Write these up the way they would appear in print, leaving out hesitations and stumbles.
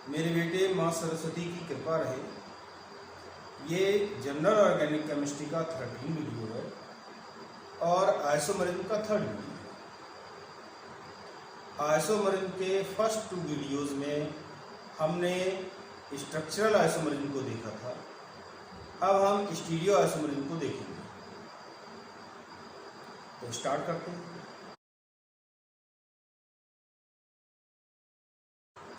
मेरे बेटे माँ सरस्वती की कृपा रहे। ये जनरल ऑर्गेनिक केमिस्ट्री का 13 वीडियो है और आइसोमरिज्म का 3rd वीडियो है। आइसोमरिज्म के फर्स्ट 2 वीडियोस में हमने स्ट्रक्चरल आइसोमरिज्म को देखा था। अब हम स्टीरियो आइसोमरिज्म को देखेंगे। तो स्टार्ट करते हैं।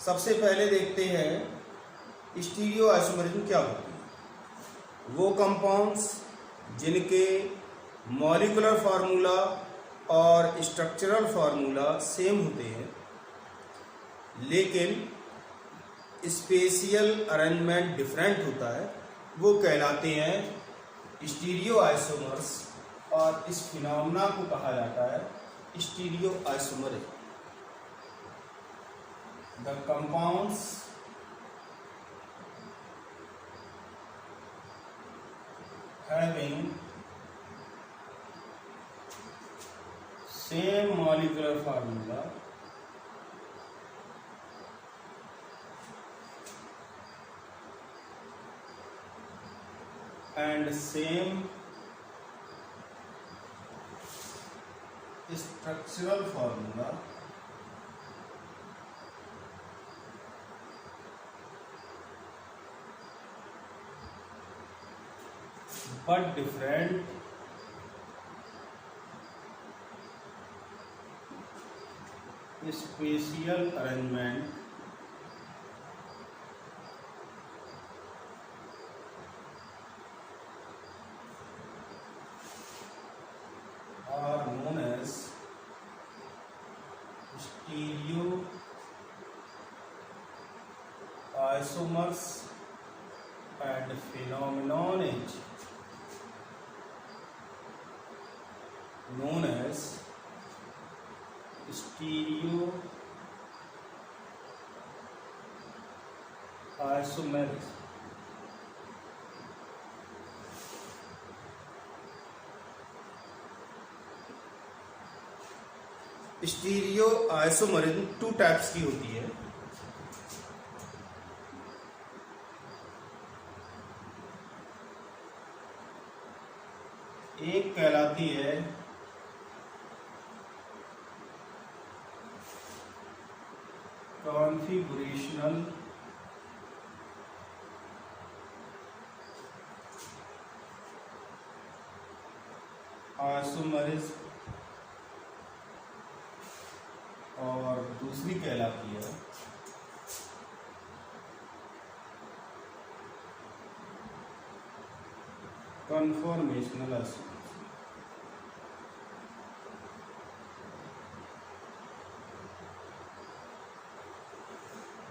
सबसे पहले देखते हैं स्टीरियो आइसोमरिज्म क्या होती है। वो कंपाउंड्स जिनके मॉलिक्यूलर फार्मूला और स्ट्रक्चरल फार्मूला सेम होते हैं लेकिन स्पेशियल अरेंजमेंट डिफरेंट होता है, वो कहलाते हैं स्टीरियो आइसोमर्स और इस फिनोमेना को कहा जाता है stereo isomerism. The compounds having same molecular formula and same structural formula but different spatial arrangement are known as stereo isomers and phenomenon is known as stereo isomerism। Stereo isomerism 2 types की होती है। एक कहलाती है configurational isomerism और दूसरी कहलाती है कन्फॉर्मेशनल आइसोमरिज्म।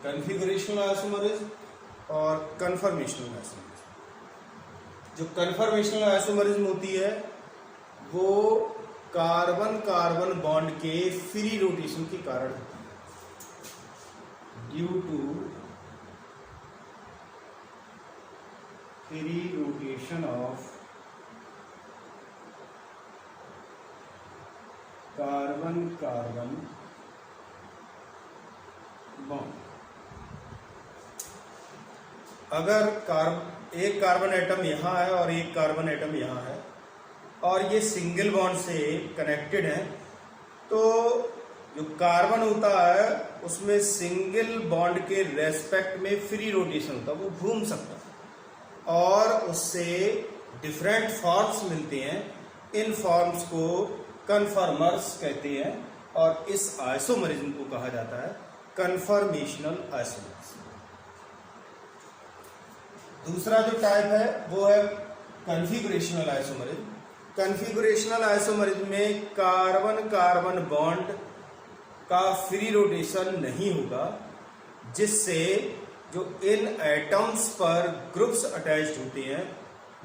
कन्फिगरेशनल आइसोमरिज्म और कन्फर्मेशनल आइसोमरिज्म। जो कन्फर्मेशनल आइसोमरिज्म होती है वो कार्बन कार्बन बॉन्ड के फ्री रोटेशन के कारण होती है। Due to free rotation of carbon carbon bond. अगर एक कार्बन एटम यहाँ है और एक कार्बन एटम यहाँ है और ये सिंगल बॉन्ड से कनेक्टेड है, तो जो कार्बन होता है उसमें सिंगल बॉन्ड के रेस्पेक्ट में फ्री रोटेशन होता है, वो घूम सकता है और उससे डिफरेंट फॉर्म्स मिलते हैं। इन फॉर्म्स को कन्फर्मर्स कहते हैं और इस आइसोमरिज्म को कहा जाता है कन्फर्मेशनल आइसोमरिज्म। दूसरा जो टाइप है वो है कन्फिगरेशनल आइसोमरिज्म। कन्फिगरेशनल आइसोमरिज्म में कार्बन कार्बन बॉन्ड का फ्री रोटेशन नहीं होगा, जिससे जो इन एटम्स पर ग्रुप्स अटैच्ड होते हैं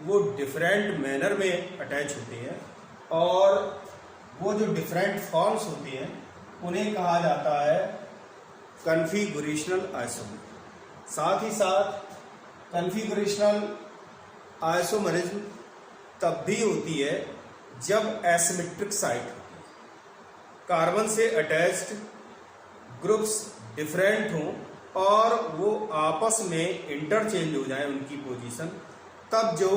वो डिफरेंट मैनर में अटैच होते हैं और वो जो डिफरेंट फॉर्म्स होते हैं उन्हें कहा जाता है कन्फिगरेशनल आइसोमरिज्म। साथ ही साथ कन्फिगरेशनल आइसोमरिज्म तब भी होती है जब एसिमेट्रिक साइट होती है, कार्बन से अटैच्ड ग्रुप्स डिफरेंट हों और वो आपस में इंटरचेंज हो जाए उनकी पोजीशन, तब जो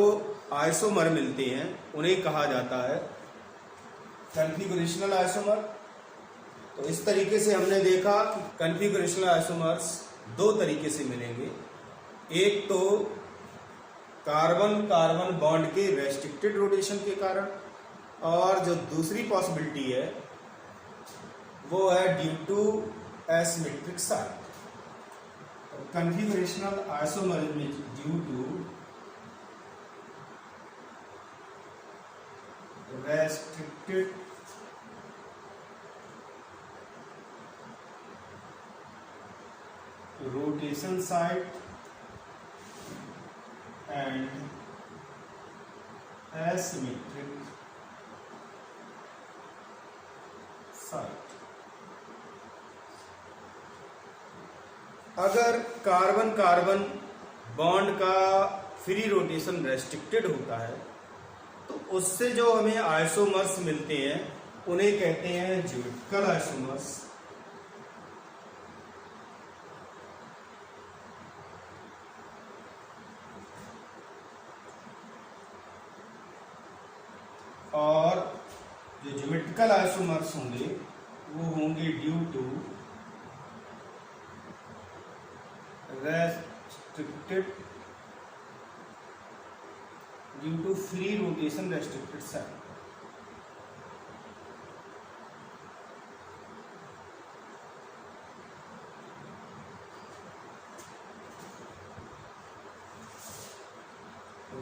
आइसोमर मिलते हैं उन्हें कहा जाता है कॉन्फ़िगरेशनल आइसोमर। तो इस तरीके से हमने देखा कि कॉन्फ़िगरेशनल आइसोमर्स दो तरीके से मिलेंगे। एक तो कार्बन कार्बन बॉन्ड के रेस्ट्रिक्टेड रोटेशन के कारण, और जो दूसरी पॉसिबिलिटी है वो है due to asymmetric site. Configurational isomerism is due to restricted rotation site and asymmetric site। अगर कार्बन कार्बन बॉन्ड का फ्री रोटेशन रेस्ट्रिक्टेड होता है तो उससे जो हमें आइसोमर्स मिलते हैं उन्हें कहते हैं ज्योमेट्रिकल आइसोमर्स। और जो ज्योमेट्रिकल आइसोमर्स होंगे वो होंगे due to restricted due to free rotation restricted site।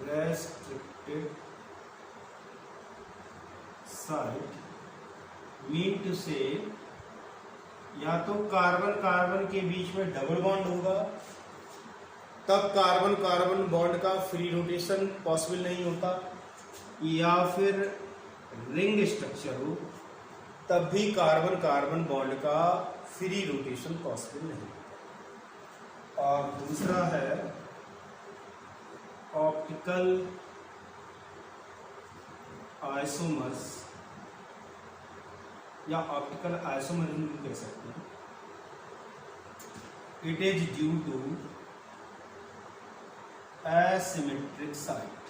restricted site mean to say या तो कार्बन कार्बन के बीच में डबल बॉन्ड होगा, तब कार्बन कार्बन बॉन्ड का फ्री रोटेशन पॉसिबल नहीं होता, या फिर रिंग स्ट्रक्चर हो तब भी कार्बन कार्बन बॉन्ड का फ्री रोटेशन पॉसिबल नहीं होता। और दूसरा है ऑप्टिकल आइसोमर्स या ऑप्टिकल आइसोमरिज्म कह सकते हैं। It is due to asymmetric site।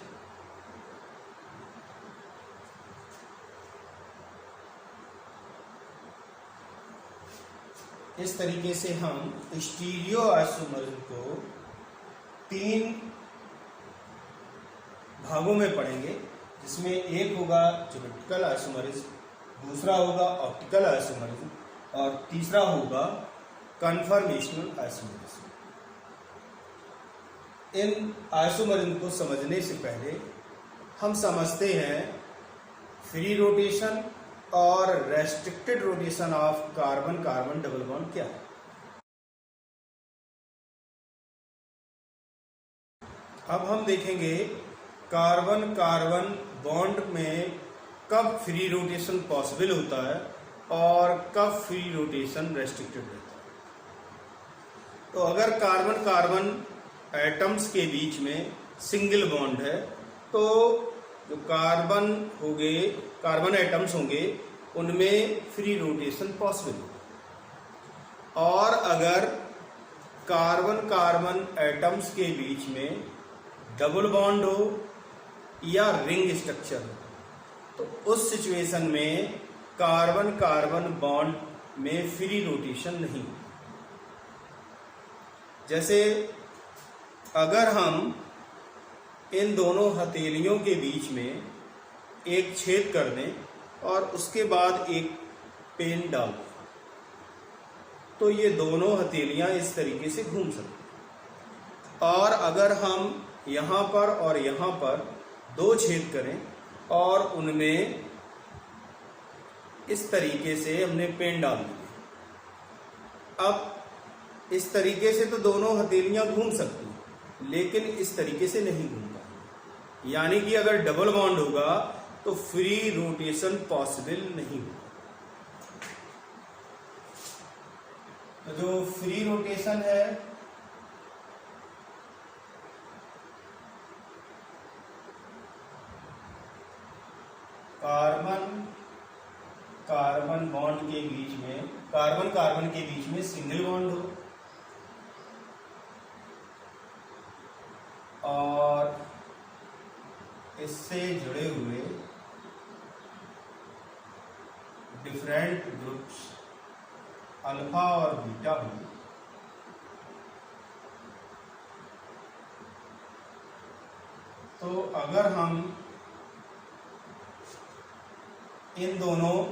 इस तरीके से हम स्टीरियो आइसोमरिज्म को 3 भागों में पढ़ेंगे, जिसमें एक होगा ज्योमेट्रिकल आइसोमरिज्म, दूसरा होगा ऑप्टिकल आइसोमरिज्म और तीसरा होगा कन्फर्मेशनल आइसोमरिज्म। इन आइसोमरिज्म को समझने से पहले हम समझते हैं फ्री रोटेशन और restricted rotation of carbon carbon double bond क्या है। अब हम देखेंगे कार्बन कार्बन बॉन्ड में कब फ्री रोटेशन पॉसिबल होता है और कब फ्री रोटेशन रेस्ट्रिक्टेड रहता है। तो अगर कार्बन कार्बन एटम्स के बीच में सिंगल बॉन्ड है तो जो कार्बन एटम्स होंगे उनमें फ्री रोटेशन पॉसिबल होगा। और अगर कार्बन कार्बन एटम्स के बीच में डबल बॉन्ड हो या रिंग स्ट्रक्चर हो तो उस सिचुएशन में कार्बन कार्बन बॉन्ड में फ्री रोटेशन नहीं। जैसे अगर हम इन दोनों हथेलियों के बीच में एक छेद कर दें और उसके बाद एक पेन डाल दें तो ये दोनों हथेलियां इस तरीके से घूम सकती। और अगर हम यहाँ पर और यहाँ पर 2 छेद करें और उनमें इस तरीके से हमने पेन डाल दिए, अब इस तरीके से तो दोनों हथेलियां घूम सकती, लेकिन इस तरीके से नहीं घूमता। यानी कि अगर डबल बॉन्ड होगा तो फ्री रोटेशन पॉसिबल नहीं होगा। तो जो फ्री रोटेशन है कार्बन कार्बन बॉन्ड के बीच में, कार्बन कार्बन के बीच में सिंगल बॉन्ड हो इससे जुड़े हुए डिफरेंट ग्रुप्स अल्फा और बीटा होंगे। तो अगर हम इन दोनों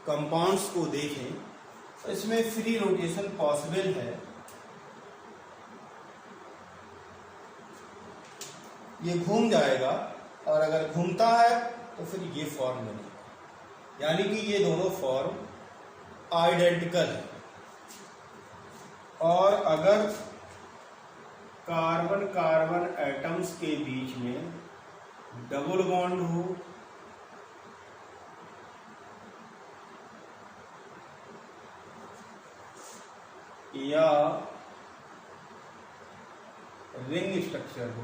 कंपाउंड्स को देखें तो इसमें फ्री रोटेशन पॉसिबल है। ये घूम जाएगा और अगर घूमता है तो फिर ये फॉर्म बनेगा, यानी कि ये दोनों फॉर्म आइडेंटिकल है। और अगर कार्बन कार्बन एटम्स के बीच में डबल बॉन्ड हो या रिंग स्ट्रक्चर हो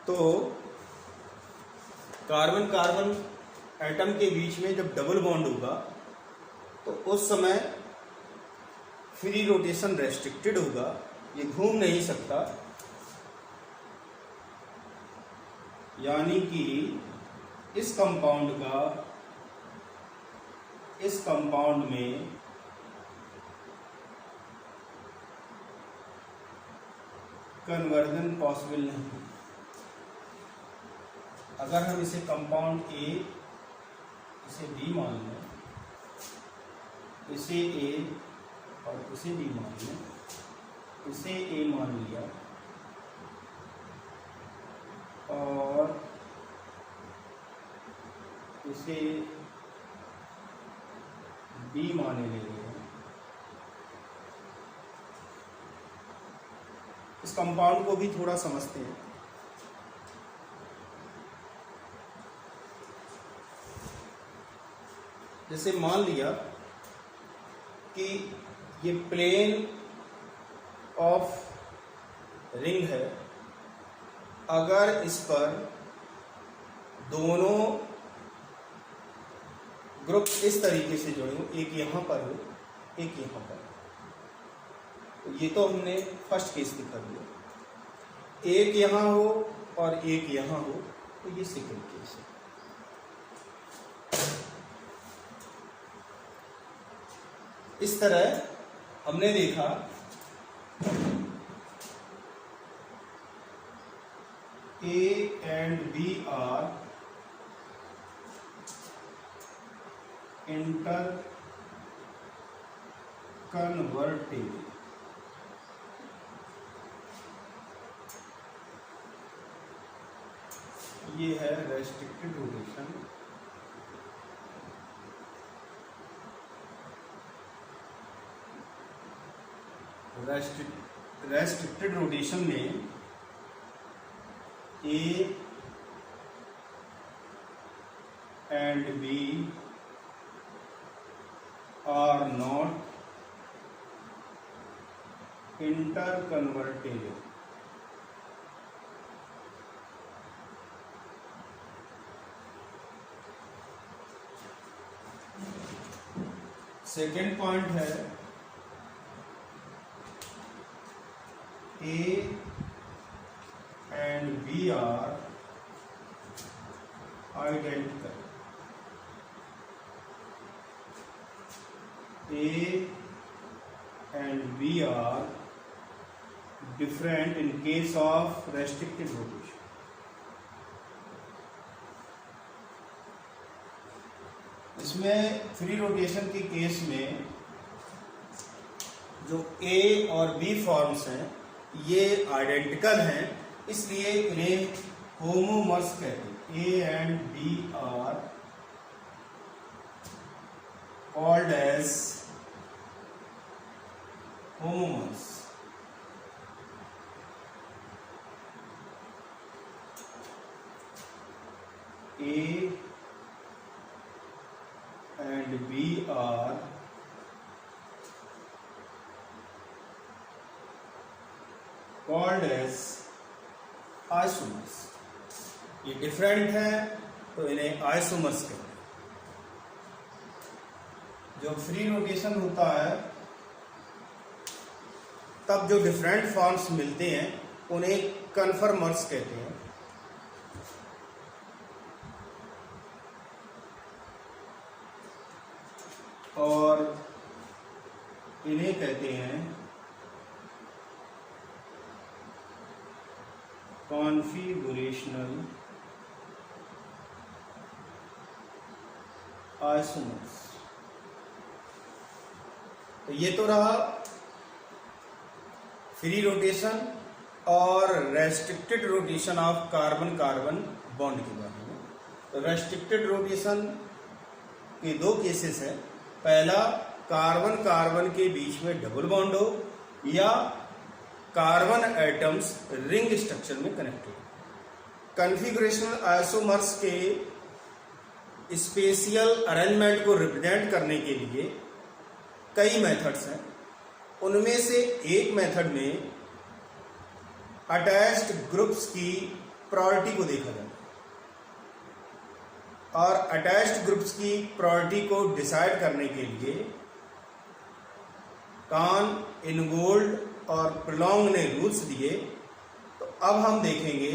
तो कार्बन कार्बन एटम के बीच में जब डबल बॉन्ड होगा तो उस समय फ्री रोटेशन रेस्ट्रिक्टेड होगा, ये घूम नहीं सकता। यानी कि इस कंपाउंड में कन्वर्जन पॉसिबल नहीं। अगर हम इसे कंपाउंड ए, इसे बी मान लें, इसे ए और इसे बी मान लें, इसे ए मान लिया और इसे बी माने ले रहे हैं। इस कंपाउंड को भी थोड़ा समझते हैं। जैसे मान लिया कि ये प्लेन ऑफ रिंग है, अगर इस पर दोनों ग्रुप इस तरीके से जुड़े हो, एक यहाँ पर हो एक यहाँ पर, तो ये तो हमने फर्स्ट केस दिखा दिया। एक यहाँ हो और एक यहाँ हो तो ये सेकंड केस है। इस तरह हमने देखा A and B are interconvertible। ये है रेस्ट्रिक्टेड रोटेशन। रेस्ट्रिक्टेड रोटेशन में A and B are not interconvertible। Second point है A and B are identical। A and B are different in case of restricted rotation। इसमें free rotation के case में जो A और B forms हैं ये identical हैं, इसलिए इन्हें होमोमर्स कहते हैं। A and B are called as homomers। A and B are called as isomers. ये डिफरेंट है तो इन्हें आइसोमर्स कहते हैं। जब फ्री रोटेशन होता है तब जो डिफरेंट फॉर्म्स मिलते हैं उन्हें कन्फर्मर्स कहते हैं। और इन्हें कहते हैं कॉन्फिगरेशनल आइसोमर्स। तो ये तो रहा फ्री रोटेशन और restricted rotation of carbon carbon bond के बारे में। तो रेस्ट्रिक्टेड रोटेशन के दो केसेस हैं। पहला, कार्बन कार्बन के बीच में डबल बॉन्ड हो या कार्बन एटम्स रिंग स्ट्रक्चर में कनेक्टेड। कॉन्फिगरेशनल आइसोमर्स के स्पेशियल अरेंजमेंट को रिप्रेजेंट करने के लिए कई मेथड्स हैं। उनमें से एक मेथड में अटैच्ड ग्रुप्स की प्रायोरिटी को देखा जाता है और अटैच्ड ग्रुप्स की प्रायोरिटी को डिसाइड करने के लिए कान, इनगोल्ड और प्रोलोंग ने रूल्स दिए। तो अब हम देखेंगे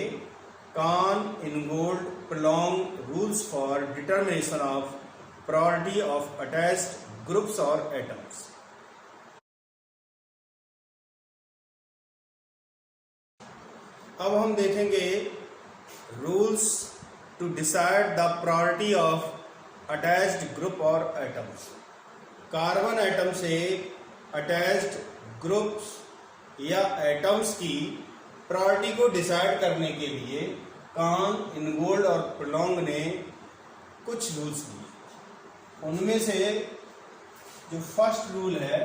Cahn, Ingold, Prelog rules for determination of priority of attached groups और एटम्स। अब हम देखेंगे rules to decide the priority of attached group और एटम्स। कार्बन एटम से अटैच्ड ग्रुप्स या एटम्स की प्रायोरिटी को डिसाइड करने के लिए कान, इनगोल्ड और प्रोलोंग ने कुछ रूल्स दिए। उनमें से जो फर्स्ट रूल है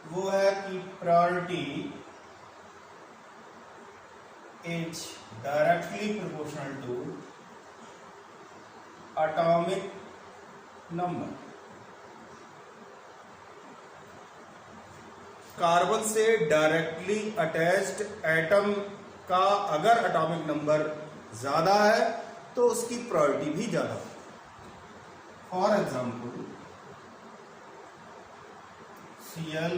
वो है कि priority is directly proportional to atomic number। Carbon से डायरेक्टली अटैच्ड एटम का अगर एटॉमिक नंबर ज्यादा है तो उसकी प्रायोरिटी भी ज्यादा है। For example Cl,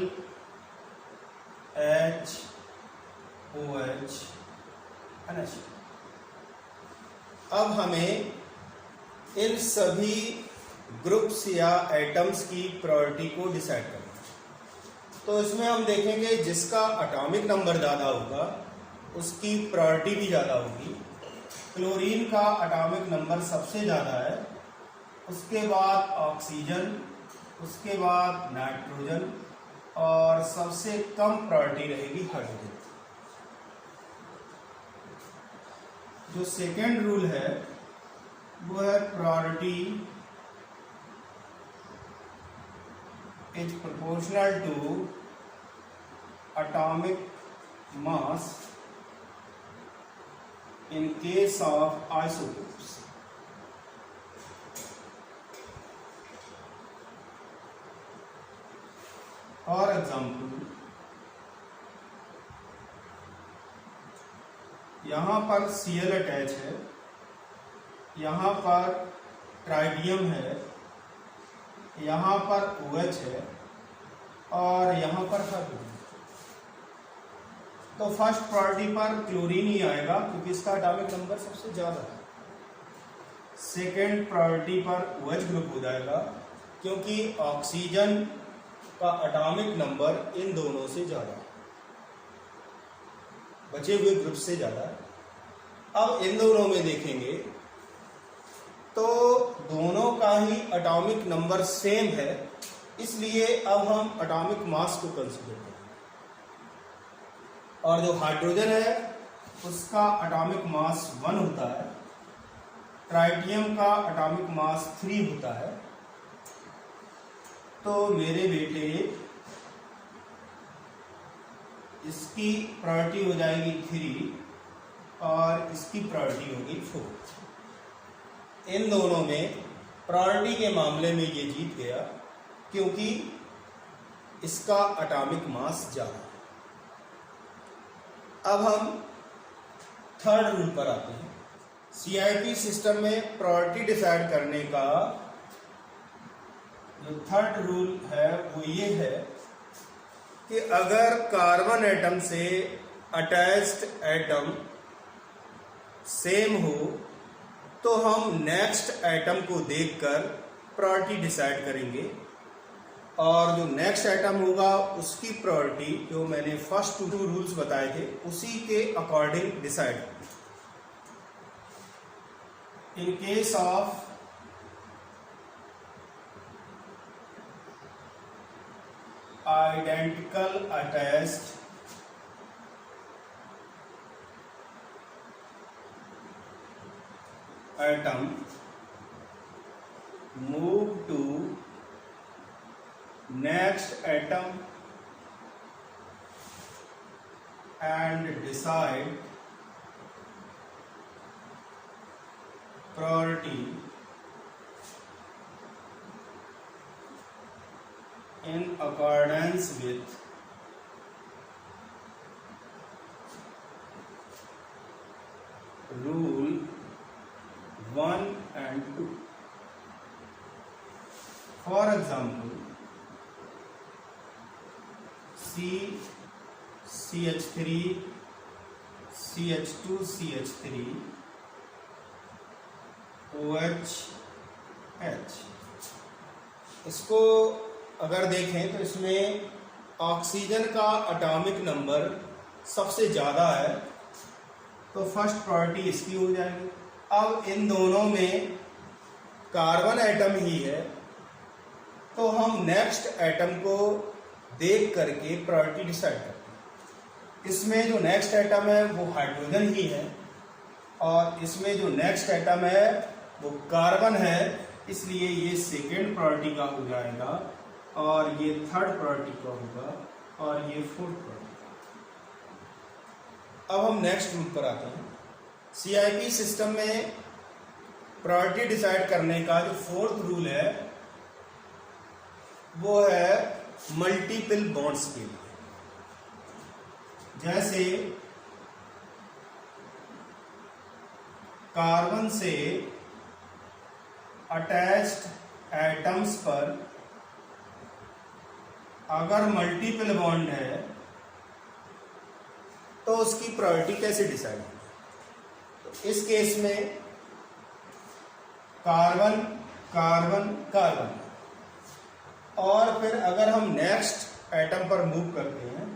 H, OH, NH। अब हमें इन सभी ग्रुप्स या एटम्स की प्रायोरिटी को डिसाइड करना है। तो इसमें हम देखेंगे जिसका एटॉमिक नंबर ज़्यादा होगा उसकी प्रायोरिटी भी ज़्यादा होगी। क्लोरीन का एटॉमिक नंबर सबसे ज़्यादा है, उसके बाद ऑक्सीजन, उसके बाद नाइट्रोजन और सबसे कम प्रायोरिटी रहेगी हाइड्रोजन। जो सेकेंड रूल है वो है priority is proportional to atomic mass in case of isotopes. For example यहाँ पर Cl अटैच है, यहाँ पर ट्राइडियम है, यहाँ पर OH है और यहाँ पर हाइड्रोजन। तो फर्स्ट प्रायोरिटी पर क्लोरीन ही आएगा क्योंकि इसका एटॉमिक नंबर सबसे ज़्यादा है। सेकेंड प्रायोरिटी पर OH ग्रुप हो जाएगा क्योंकि ऑक्सीजन का एटॉमिक नंबर इन दोनों से ज़्यादा है, बचे हुए ग्रुप से ज़्यादा है। अब इन दोनों में देखेंगे तो दोनों का ही एटॉमिक नंबर सेम है, इसलिए अब हम एटॉमिक मास को कंसीडर करेंगे। और जो हाइड्रोजन है उसका एटॉमिक मास 1 होता है, ट्राइटियम का एटॉमिक मास 3 होता है। तो मेरे बेटे इसकी प्रायोरिटी हो जाएगी 3 और इसकी प्रायोरिटी होगी 4। इन दोनों में प्रायोरिटी के मामले में ये जीत गया क्योंकि इसका एटॉमिक मास ज़्यादा है। अब हम थर्ड रूल पर आते हैं। CIP सिस्टम में प्रायोरिटी डिसाइड करने का जो थर्ड रूल है वो ये है कि अगर कार्बन एटम से अटैच्ड एटम सेम हो तो हम नेक्स्ट एटम को देखकर प्रायोरिटी डिसाइड करेंगे, और जो नेक्स्ट एटम होगा उसकी प्रायोरिटी जो मैंने फर्स्ट टू रूल्स बताए थे उसी के according decide. In case of identical attached atom move to next atom and decide priority in accordance with rule 1 and 2. For example, CH3 CH2 CH3 OH H। इसको अगर देखें तो इसमें ऑक्सीजन का एटॉमिक नंबर सबसे ज़्यादा है, तो फर्स्ट प्रायोरिटी इसकी हो जाएगी। अब इन दोनों में कार्बन एटम ही है तो हम नेक्स्ट एटम को देख करके प्रायोरिटी डिसाइड करते हैं। इसमें जो नेक्स्ट एटम है वो हाइड्रोजन ही है और इसमें जो नेक्स्ट एटम है वो कार्बन है, इसलिए ये सेकेंड प्रायोरिटी का हो जाएगा और ये थर्ड प्रायोरिटी का होगा और ये फोर्थ प्रायोरिटी। अब हम नेक्स्ट रूल पर आते हैं। CIP सिस्टम में प्रायोरिटी डिसाइड करने का जो फोर्थ रूल है वो है मल्टीपल बॉन्ड्स के लिए। जैसे कार्बन से अटैच्ड एटम्स पर अगर मल्टीपल बॉन्ड है तो उसकी प्रायोरिटी कैसे डिसाइड होगी। तो इस केस में कार्बन कार्बन कार्बन, और फिर अगर हम नेक्स्ट एटम पर मूव करते हैं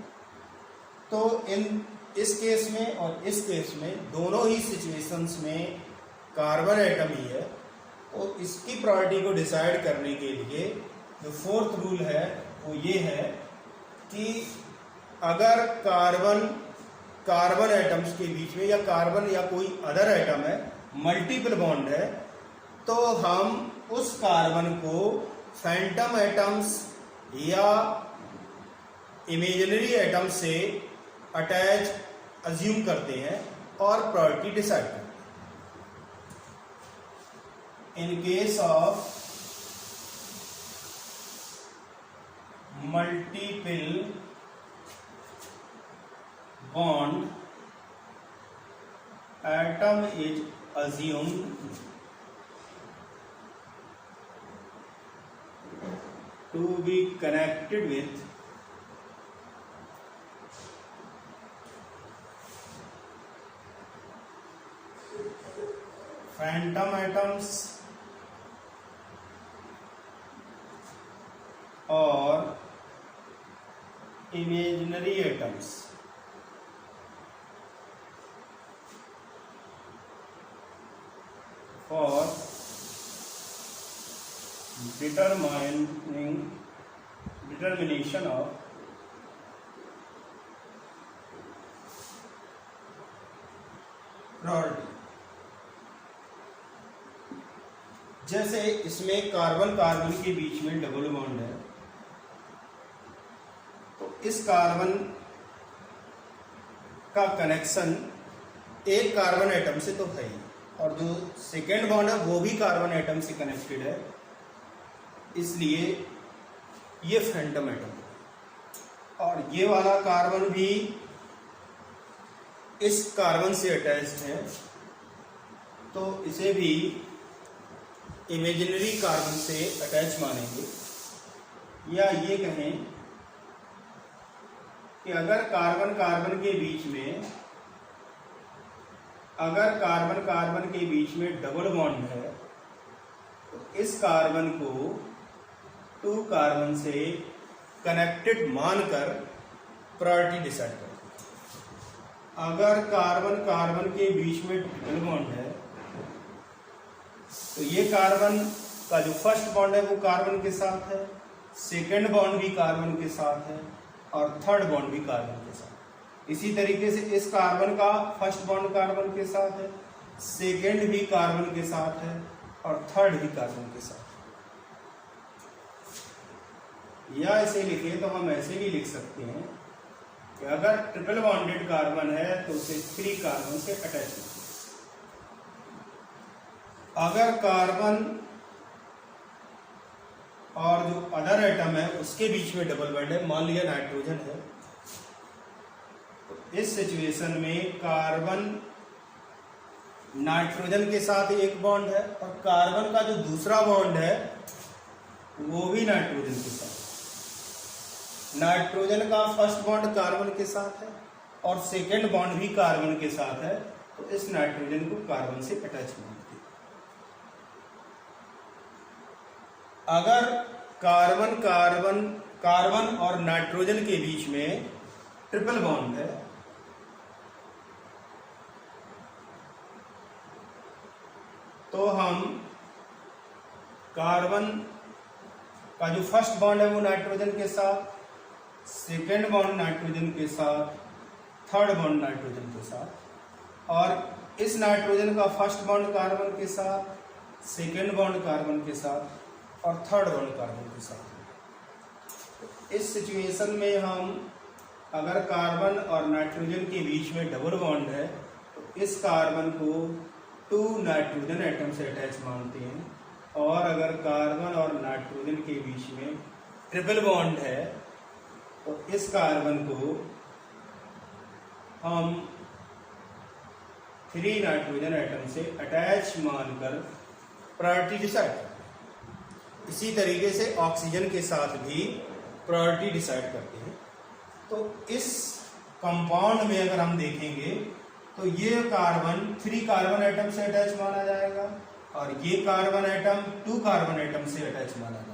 तो इस केस में और इस केस में दोनों ही सिचुएशंस में कार्बन एटम ही है, तो इसकी प्रायोरिटी को डिसाइड करने के लिए जो फोर्थ रूल है वो ये है कि अगर कार्बन एटम्स के बीच में या कार्बन या कोई अदर एटम है मल्टीपल बॉन्ड है तो हम उस कार्बन को फैंटम एटम्स या इमेजिनरी एटम से अटैच अज्यूम करते हैं और प्रायोरिटी डिसाइड करते हैं। इन case of multiple bond atom is assumed to be connected with phantom atoms और imaginary atoms। For determination of priority। जैसे इसमें कार्बन कार्बन के बीच में डबल बॉन्ड है तो इस कार्बन का कनेक्शन एक कार्बन एटम से तो है ही, और जो सेकेंड बॉन्ड है वो भी कार्बन एटम से कनेक्टेड है, इसलिए ये फैंटम एटम है। और ये वाला कार्बन भी इस कार्बन से अटैच्ड है, तो इसे भी इमेजिनरी कार्बन से अटैच मानेंगे, या ये कहें कि अगर कार्बन कार्बन के बीच में डबल बॉन्ड है तो इस कार्बन को 2 कार्बन से कनेक्टेड मानकर प्रायोरिटी डिसाइड करें। अगर कार्बन कार्बन के बीच में ट्रिपल बॉन्ड है तो ये कार्बन का जो फर्स्ट बॉन्ड है वो कार्बन के साथ है, सेकेंड बॉन्ड भी कार्बन के साथ है और थर्ड बॉन्ड भी कार्बन के साथ। इसी तरीके से इस कार्बन का फर्स्ट बॉन्ड कार्बन के साथ है, सेकेंड भी कार्बन के साथ है और थर्ड भी कार्बन के साथ। या इसे लिखे तो हम ऐसे भी लिख सकते हैं कि अगर ट्रिपल बॉन्डेड कार्बन है तो उसे 3 कार्बन से अटैच कीजिए। अगर कार्बन और जो अदर एटम है उसके बीच में डबल बॉन्ड है, मान लिया नाइट्रोजन है, तो इस सिचुएशन में कार्बन नाइट्रोजन के साथ एक बॉन्ड है और कार्बन का जो दूसरा बॉन्ड है वो भी नाइट्रोजन के साथ। नाइट्रोजन का फर्स्ट बॉन्ड कार्बन के साथ है और सेकेंड बॉन्ड भी कार्बन के साथ है, तो इस नाइट्रोजन को कार्बन से अटैच मानते हैं। अगर कार्बन और नाइट्रोजन के बीच में ट्रिपल बॉन्ड है तो हम कार्बन का जो फर्स्ट बॉन्ड है वो नाइट्रोजन के साथ, सेकेंड बॉन्ड नाइट्रोजन के साथ, थर्ड बॉन्ड नाइट्रोजन के साथ, और इस नाइट्रोजन का फर्स्ट बॉन्ड कार्बन के साथ, सेकेंड बॉन्ड कार्बन के साथ और थर्ड बॉन्ड कार्बन के साथ। इस सिचुएशन में हम अगर कार्बन और नाइट्रोजन के बीच में डबल बॉन्ड है तो इस कार्बन को 2 नाइट्रोजन एटम से अटैच मानते हैं, और अगर कार्बन और नाइट्रोजन के बीच में ट्रिपल बॉन्ड है तो इस कार्बन को हम 3 नाइट्रोजन एटम से अटैच मानकर प्रायोरिटी डिसाइड करते हैं। इसी तरीके से ऑक्सीजन के साथ भी प्रायोरिटी डिसाइड करते हैं। तो इस कंपाउंड में अगर हम देखेंगे तो ये कार्बन 3 कार्बन एटम से अटैच माना जाएगा और ये कार्बन एटम 2 कार्बन एटम से अटैच माना जाएगा।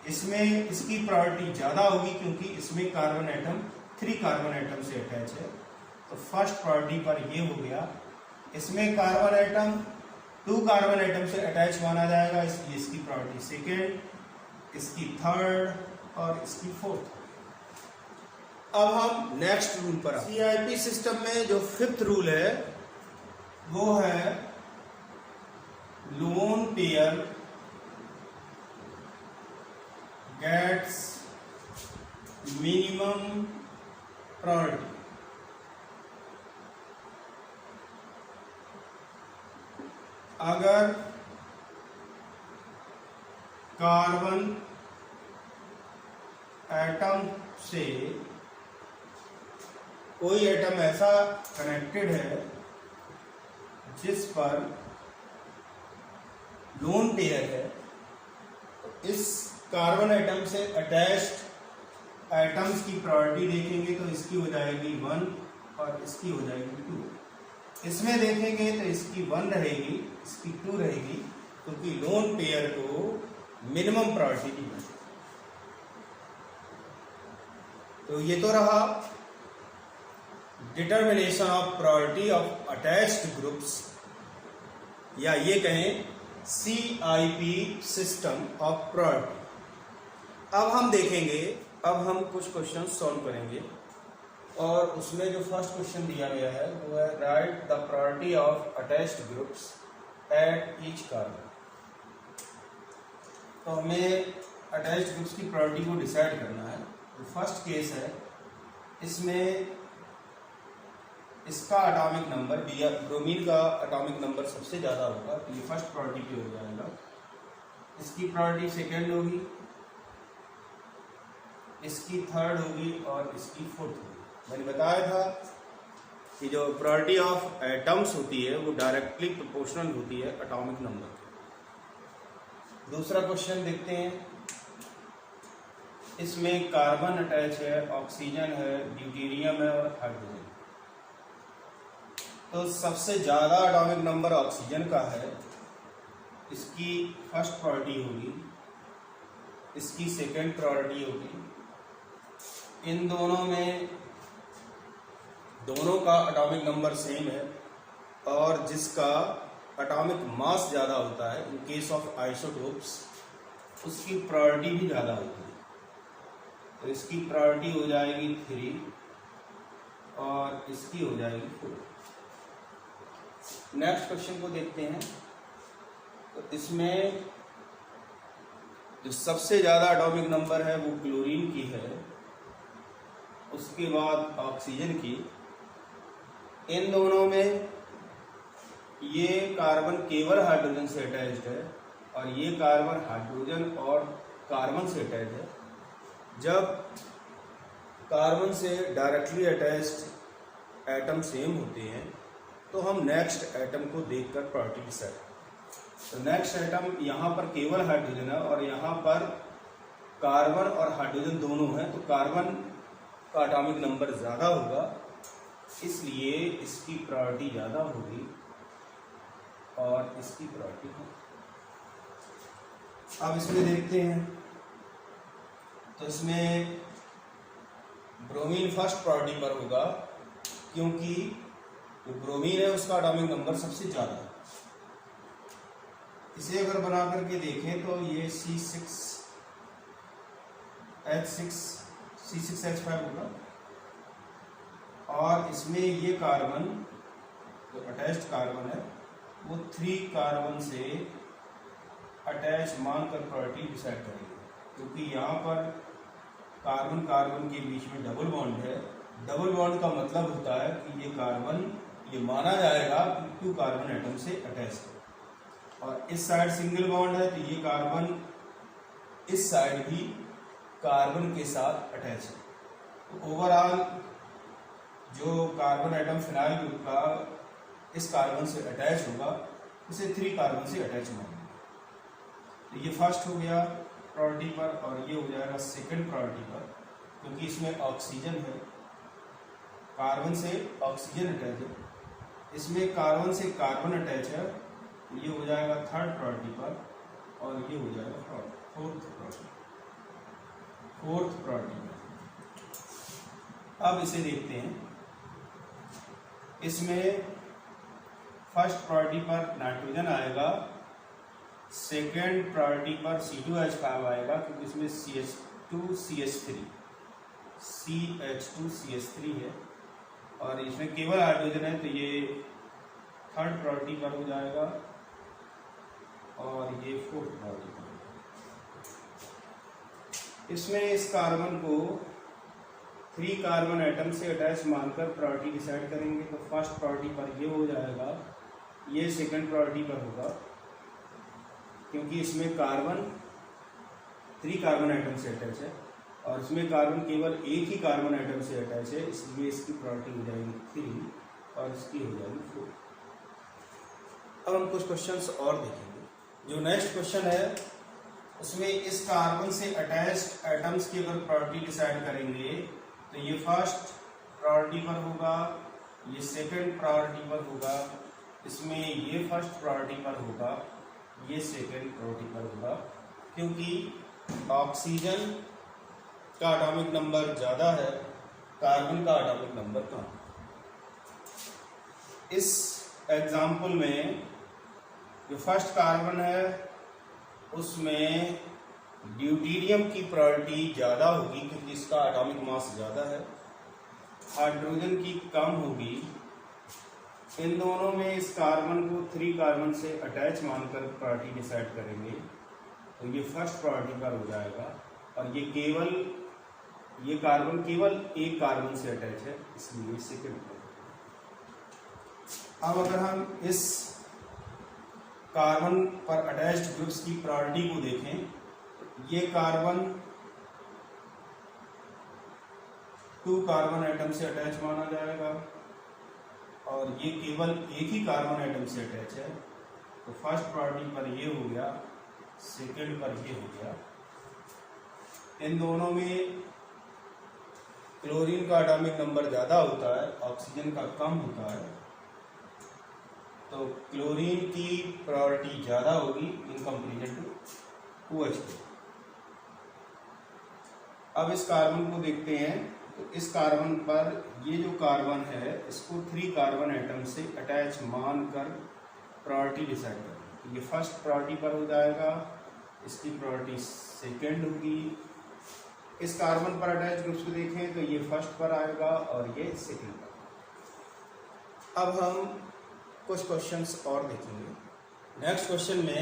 इसमें इसकी प्रायोरिटी ज़्यादा होगी क्योंकि इसमें कार्बन एटम 3 कार्बन एटम से अटैच है, तो फर्स्ट प्रायोरिटी पर ये हो गया। इसमें कार्बन एटम 2 कार्बन एटम से अटैच माना जाएगा, इसलिए इसकी प्रायोरिटी सेकेंड, इसकी थर्ड और इसकी फोर्थ। अब हम नेक्स्ट रूल पर आते हैं। सीआईपी सिस्टम में जो 5th रूल है वो है lone pair gets minimum priority. अगर कार्बन एटम से कोई एटम ऐसा कनेक्टेड है जिस पर लोन पेयर है, तो इस कार्बन एटम से अटैच्ड एटम्स की प्रायोरिटी देखेंगे तो इसकी हो जाएगी 1 और इसकी हो जाएगी 2। इसमें देखेंगे तो इसकी 1 रहेगी, इसकी 2 रहेगी, क्योंकि लोन पेयर को मिनिमम प्रायोरिटी दी है। तो ये तो रहा determination of priority of attached groups, या ये कहें सीआईपी सिस्टम ऑफ प्रायोरिटी। अब हम देखेंगे, अब हम कुछ क्वेश्चन सॉल्व करेंगे और उसमें जो फर्स्ट क्वेश्चन दिया गया है वो है right the priority of attached groups at each carbon. तो हमें अटैच्ड ग्रुप्स की प्रायोरिटी को डिसाइड करना है। तो फर्स्ट केस है, इसमें इसका एटॉमिक नंबर ब्रोमीन का एटॉमिक नंबर सबसे ज़्यादा होगा, तो ये फर्स्ट प्रायोरिटी पे हो जाएगा। इसकी प्रायोरिटी सेकेंड होगी, इसकी थर्ड होगी और इसकी फोर्थ होगी। मैंने बताया था कि जो प्रायोरिटी ऑफ एटम्स होती है वो डायरेक्टली प्रोपोर्शनल होती है एटॉमिक नंबर के। दूसरा क्वेश्चन देखते हैं। इसमें कार्बन अटैच है, ऑक्सीजन है, ड्यूटेरियम है और हाइड्रोजन। तो सबसे ज़्यादा एटॉमिक नंबर ऑक्सीजन का है, इसकी फर्स्ट प्रायोरिटी होगी, इसकी सेकंड प्रायोरिटी होगी। इन दोनों में दोनों का एटॉमिक नंबर सेम है और जिसका एटॉमिक मास ज़्यादा होता है इन केस ऑफ आइसोटोप्स उसकी प्रायोरिटी भी ज़्यादा होती है। तो इसकी प्रायोरिटी हो जाएगी 3 और इसकी हो जाएगी 4। नेक्स्ट क्वेश्चन को देखते हैं। तो इसमें जो सबसे ज़्यादा एटॉमिक नंबर है वो क्लोरीन की है, उसके बाद ऑक्सीजन की। इन दोनों में ये कार्बन केवल हाइड्रोजन से अटैच्ड है और ये कार्बन हाइड्रोजन और कार्बन से अटैच्ड है। जब कार्बन से डायरेक्टली अटैच्ड एटम सेम होते हैं तो हम नेक्स्ट एटम को देखकर प्रायोरिटी डिसाइड। तो नेक्स्ट एटम यहाँ पर केवल हाइड्रोजन है और यहाँ पर कार्बन और हाइड्रोजन दोनों हैं, तो कार्बन का एटॉमिक नंबर ज़्यादा होगा, इसलिए इसकी प्रायोरिटी ज़्यादा होगी और इसकी प्रायोरिटी कम। अब इसमें देखते हैं। तो इसमें ब्रोमीन फर्स्ट प्रायोरिटी पर होगा क्योंकि जो ब्रोमीन है उसका एटॉमिक नंबर सबसे ज़्यादा है। इसे अगर बना करके देखें तो ये C6H5 होगा और इसमें ये कार्बन जो अटैच्ड कार्बन है वो 3 कार्बन से अटैच मानकर प्रायोरिटी डिसाइड करेंगे, क्योंकि यहाँ पर कार्बन कार्बन के बीच में डबल बॉन्ड है। डबल बॉन्ड का मतलब होता है कि ये कार्बन, ये माना जाएगा कि 2 कार्बन एटम से अटैच है और इस साइड सिंगल बॉन्ड है, तो ये कार्बन इस साइड भी कार्बन के साथ अटैच है। तो ओवरऑल जो कार्बन एटम फिनाइल ग्रुप का इस कार्बन से अटैच होगा उसे 3 कार्बन से अटैच मानेंगे। तो ये फर्स्ट हो गया प्रायोरिटी पर और ये हो जाएगा सेकंड प्रायोरिटी पर, क्योंकि इसमें ऑक्सीजन है, कार्बन से ऑक्सीजन अटैच है, इसमें कार्बन से कार्बन अटैच है, ये हो जाएगा थर्ड प्रायोरिटी पर और ये हो जाएगा फोर्थ प्रायोरिटी पर। अब इसे देखते हैं। इसमें फर्स्ट प्रायोरिटी पर नाइट्रोजन आएगा, सेकेंड प्रायोरिटी पर C2H5 आएगा क्योंकि इसमें CH2CH3 है और इसमें केवल हाइड्रोजन है, तो ये थर्ड प्रायोरिटी पर हो जाएगा और ये फोर्थ प्रायोरिटी पर। इसमें इस कार्बन को 3 कार्बन एटम से अटैच मानकर प्रायोरिटी डिसाइड करेंगे। तो फर्स्ट प्रायोरिटी पर ये हो जाएगा, ये सेकंड प्रायोरिटी पर होगा क्योंकि इसमें कार्बन 3 कार्बन एटम से अटैच है और इसमें कार्बन केवल एक ही कार्बन एटम से अटैच है, इसलिए इसकी प्रायोरिटी हो जाएगी 3 और इसकी हो जाएगी 4। अब हम कुछ क्वेश्चंस और देखेंगे। जो नेक्स्ट क्वेश्चन है उसमें इस कार्बन से अटैच्ड एटम्स की अगर प्रायोरिटी डिसाइड करेंगे तो ये फर्स्ट प्रायोरिटी पर होगा, ये सेकंड प्रायोरिटी पर होगा, इसमें ये फर्स्ट प्रायोरिटी पर होगा, ये सेकंड प्रायोरिटी पर होगा, क्योंकि ऑक्सीजन का एटॉमिक नंबर ज़्यादा है, कार्बन का एटॉमिक नंबर कम। इस एग्जाम्पल में जो फर्स्ट कार्बन है उसमें ड्यूटेरियम की प्रायोरिटी ज़्यादा होगी क्योंकि इसका एटॉमिक मास ज़्यादा है, हाइड्रोजन की कम होगी। इन दोनों में इस कार्बन को 3 कार्बन से अटैच मानकर प्रायोरिटी डिसाइड करेंगे, तो ये फर्स्ट प्रायोरिटी पर हो जाएगा और ये कार्बन केवल एक कार्बन से अटैच है, इसलिए सेकंड प्रायोरिटी। अब अगर हम इस कार्बन पर अटैच्ड ग्रुप्स की प्रायोरिटी को देखें, ये कार्बन 2 कार्बन एटम से अटैच माना जाएगा और ये केवल एक ही कार्बन आइटम से अटैच है, तो फर्स्ट प्रायोरिटी पर ये हो गया, सेकंड पर ये हो गया। इन दोनों में क्लोरीन का एटॉमिक नंबर ज़्यादा होता है, ऑक्सीजन का कम होता है, तो क्लोरीन की प्रायोरिटी ज़्यादा होगी इन कंपेरिजन टू OH2। अब इस कार्बन को देखते हैं, तो इस कार्बन पर ये जो कार्बन है इसको 3 कार्बन आइटम से अटैच मानकर प्रायोरिटी डिसाइड करें। तो ये फर्स्ट प्रायोरिटी पर हो जाएगा, इसकी प्रायोरिटी सेकंड होगी। इस कार्बन पर अटैच ग्रुप्स को देखें तो ये फर्स्ट पर आएगा और ये सेकंड पर। अब हम कुछ क्वेश्चंस और देखेंगे। नेक्स्ट क्वेश्चन में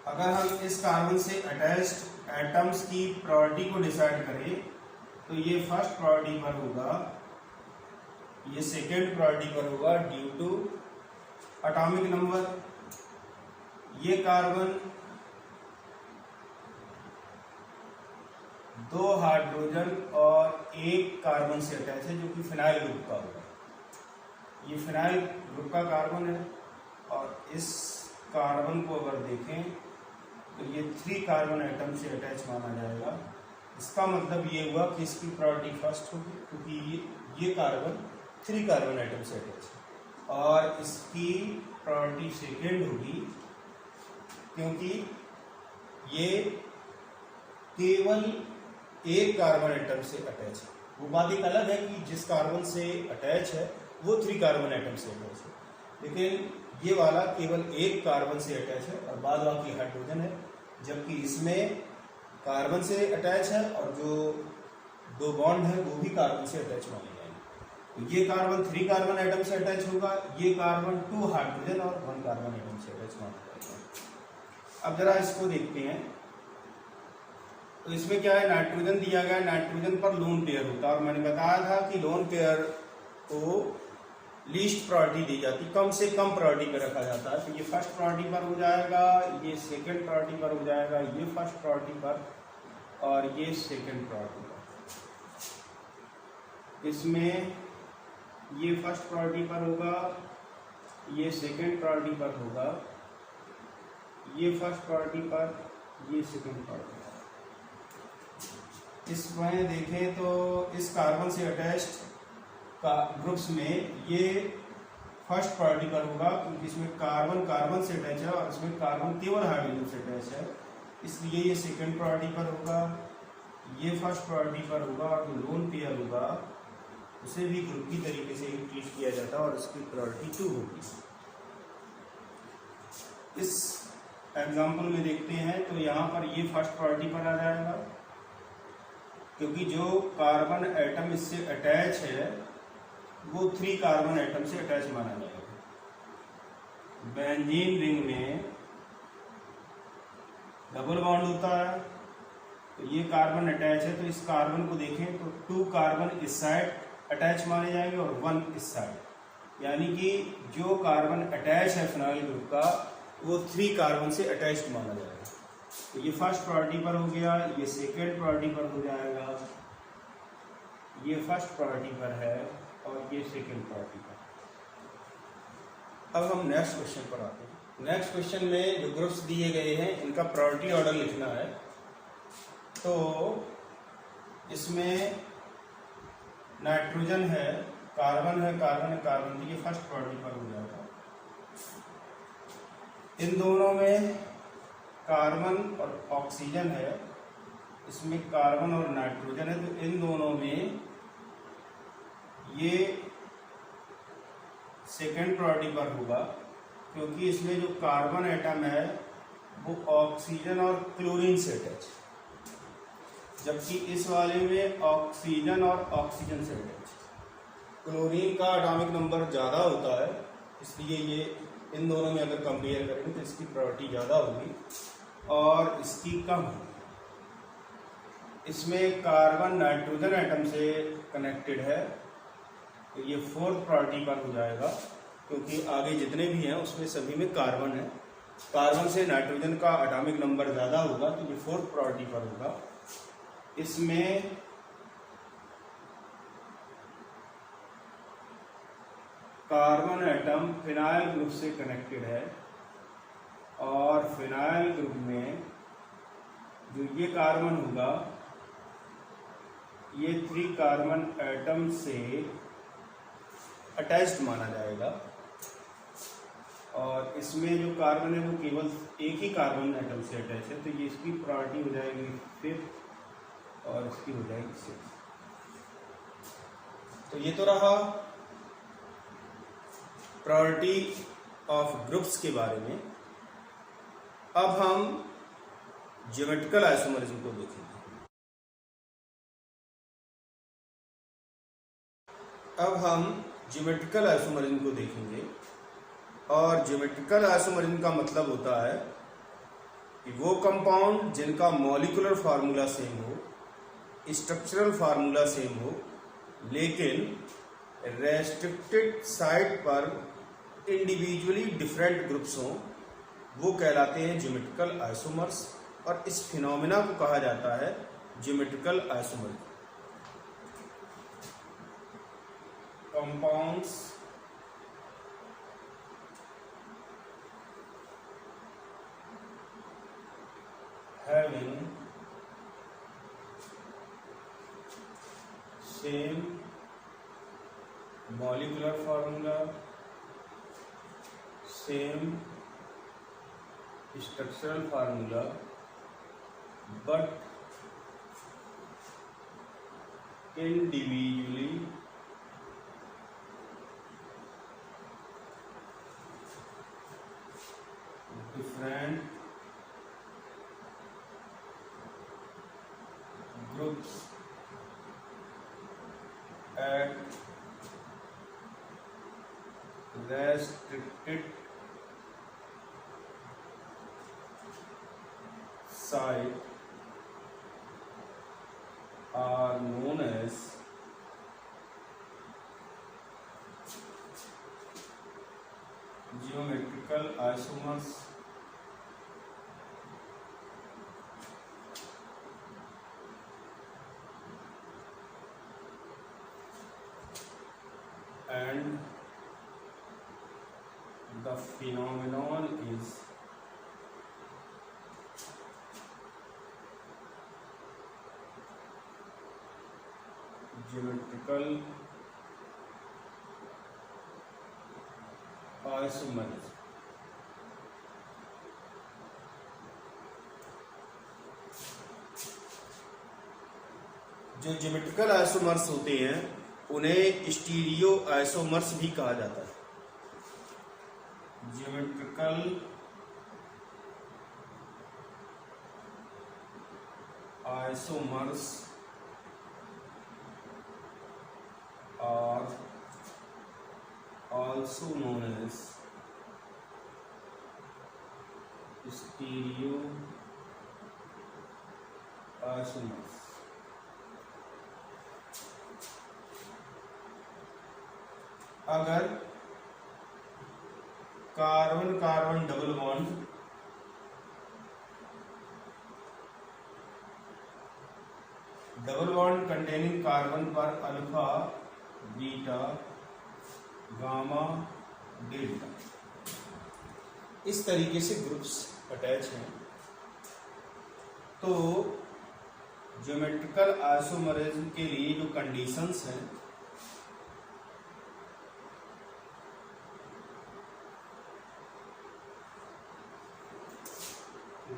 अगर हम इस कार्बन से अटैच्ड एटम्स की प्रायोरिटी को डिसाइड करें तो ये फर्स्ट प्रायोरिटी पर होगा, ये सेकंड प्रायोरिटी पर होगा ड्यू टू एटॉमिक नंबर। ये कार्बन 2 हाइड्रोजन और 1 कार्बन से अटैच है, जो कि फिनाइल ग्रुप का होगा। ये फिनाइल ग्रुप का कार्बन है और इस कार्बन को अगर देखें तो ये 3 कार्बन आइटम से अटैच माना जाएगा। इसका मतलब ये हुआ कि इसकी प्रायोरिटी फर्स्ट होगी, क्योंकि ये कार्बन 3 कार्बन आइटम से अटैच है, और इसकी प्रायोरिटी सेकेंड होगी क्योंकि ये केवल 1 कार्बन आइटम से अटैच है। वो बात एक अलग है कि जिस कार्बन से अटैच है वो 3 कार्बन आइटम से अटैच है, लेकिन ये वाला केवल 1 कार्बन से अटैच है और बाद बाकी हाइड्रोजन है, जबकि इसमें कार्बन से अटैच है और जो 2 बॉन्ड है वो भी कार्बन से अटैच माने जाएंगे। तो ये कार्बन 3 कार्बन आइटम से अटैच होगा, ये कार्बन 2 हाइड्रोजन और 1 कार्बन आइटम से अटैच माना जाएगा। अब जरा इसको देखते हैं, तो इसमें क्या है, नाइट्रोजन दिया गया है, नाइट्रोजन पर लोन पेयर होता है और मैंने बताया था कि लोन पेयर को लीस्ट प्रायोरिटी दी जाती, कम से कम प्रायोरिटी पे रखा जाता है। तो ये फर्स्ट प्रायोरिटी पर हो जाएगा, ये सेकंड प्रायोरिटी पर हो जाएगा, ये फर्स्ट प्रायोरिटी पर और ये सेकंड प्रायोरिटी पर। इसमें ये फर्स्ट प्रायोरिटी पर होगा, ये सेकंड प्रायोरिटी पर होगा, ये फर्स्ट प्रायोरिटी पर, ये सेकंड प्रायोरिटी पर। इसमें देखें तो इस कार्बन से अटैच्ड का ग्रुप्स में ये फर्स्ट प्रायोरिटी पर होगा, क्योंकि इसमें कार्बन कार्बन से अटैच है और इसमें कार्बन केवल हाइड्रोजन से अटैच है, इसलिए ये सेकंड प्रायोरिटी पर होगा, ये फर्स्ट प्रायोरिटी पर होगा और जो लोन पेयर होगा उसे भी ग्रुप की तरीके से ट्रीट किया जाता है और उसकी प्रायोरिटी 2 होगी। इस एग्जाम्पल में देखते हैं तो यहाँ पर ये फर्स्ट प्रायोरिटी पर आ जाएगा, क्योंकि जो कार्बन एटम इससे अटैच है वो 3 कार्बन आइटम से अटैच माना जाएगा। बेंजीन रिंग में डबल बॉन्ड होता है, तो ये कार्बन अटैच है, तो इस कार्बन को देखें तो 2 कार्बन इस साइड अटैच माने जाएंगे और 1 इस साइड, यानी कि जो कार्बन अटैच है फिनाइल ग्रुप का वो 3 कार्बन से अटैच्ड माना जाएगा। तो ये फर्स्ट प्रायोरिटी पर हो गया, ये सेकेंड प्रायोरिटी पर हो जाएगा, ये फर्स्ट प्रायोरिटी पर है और ये सेकंड प्रायोरिटी पर। अब हम नेक्स्ट क्वेश्चन पर आते हैं। नेक्स्ट क्वेश्चन में जो ग्रुप्स दिए गए हैं इनका प्रायोरिटी ऑर्डर लिखना है। तो इसमें नाइट्रोजन है, कार्बन है, कार्बन है, कार्बन, तो ये फर्स्ट प्रायोरिटी पर हो जाएगा। इन दोनों में कार्बन और ऑक्सीजन है, इसमें कार्बन और नाइट्रोजन है, तो इन दोनों में ये सेकेंड प्रायोरिटी पर होगा, क्योंकि इसमें जो कार्बन एटम है वो ऑक्सीजन और क्लोरीन से अटैच, जबकि इस वाले में ऑक्सीजन और ऑक्सीजन से अटैच। क्लोरीन का एटॉमिक नंबर ज़्यादा होता है, इसलिए ये इन दोनों में अगर कंपेयर करेंगे तो इसकी प्रायोरिटी ज़्यादा होगी और इसकी कम होगी। इसमें कार्बन नाइट्रोजन एटम से कनेक्टेड है, तो ये 4th प्रायोरिटी पर हो जाएगा, क्योंकि आगे जितने भी हैं उसमें सभी में कार्बन है। कार्बन से नाइट्रोजन का एटॉमिक नंबर ज़्यादा होगा, तो ये 4th प्रायोरिटी पर होगा। इसमें कार्बन एटम फिनाइल ग्रुप से कनेक्टेड है और फिनाइल ग्रुप में जो ये कार्बन होगा ये 3 कार्बन एटम से अटैच्ड माना जाएगा और इसमें जो कार्बन है वो केवल एक ही कार्बन एटम से अटैच है, तो ये इसकी प्रायोरिटी हो जाएगी 5 और इसकी हो जाएगी 6। तो ये तो रहा प्रायोरिटी ऑफ ग्रुप्स के बारे में। अब हम ज्योमेट्रिकल आइसोमरिज्म को देखेंगे। अब हम ज्योमेट्रिकल आइसोमरिज्म को देखेंगे और ज्योमेट्रिकल आइसोमरिज्म का मतलब होता है कि वो कंपाउंड जिनका मॉलिक्यूलर फार्मूला सेम हो, स्ट्रक्चरल फार्मूला सेम हो, लेकिन रेस्ट्रिक्टेड साइट पर इंडिविजुअली डिफरेंट ग्रुप्स हों, वो कहलाते हैं ज्योमेट्रिकल आइसोमर्स और इस फिनोमेना को कहा जाता है geometrical isomerism. Compounds having same molecular formula, same structural formula, but individually different groups at restricted site are known as geometrical isomers and the phenomenon is geometrical isomerism। जो geometrical isomers होते हैं उन्हें stereo isomers भी कहा जाता है। Geometrical isomers are also known as stereo isomers। अगर carbon carbon double bond containing carbon पर अल्फा, बीटा, गामा, डेल्टा इस तरीके से ग्रुप्स अटैच हैं, तो ज्योमेट्रिकल आइसोमरिज्म के लिए जो कंडीशंस हैं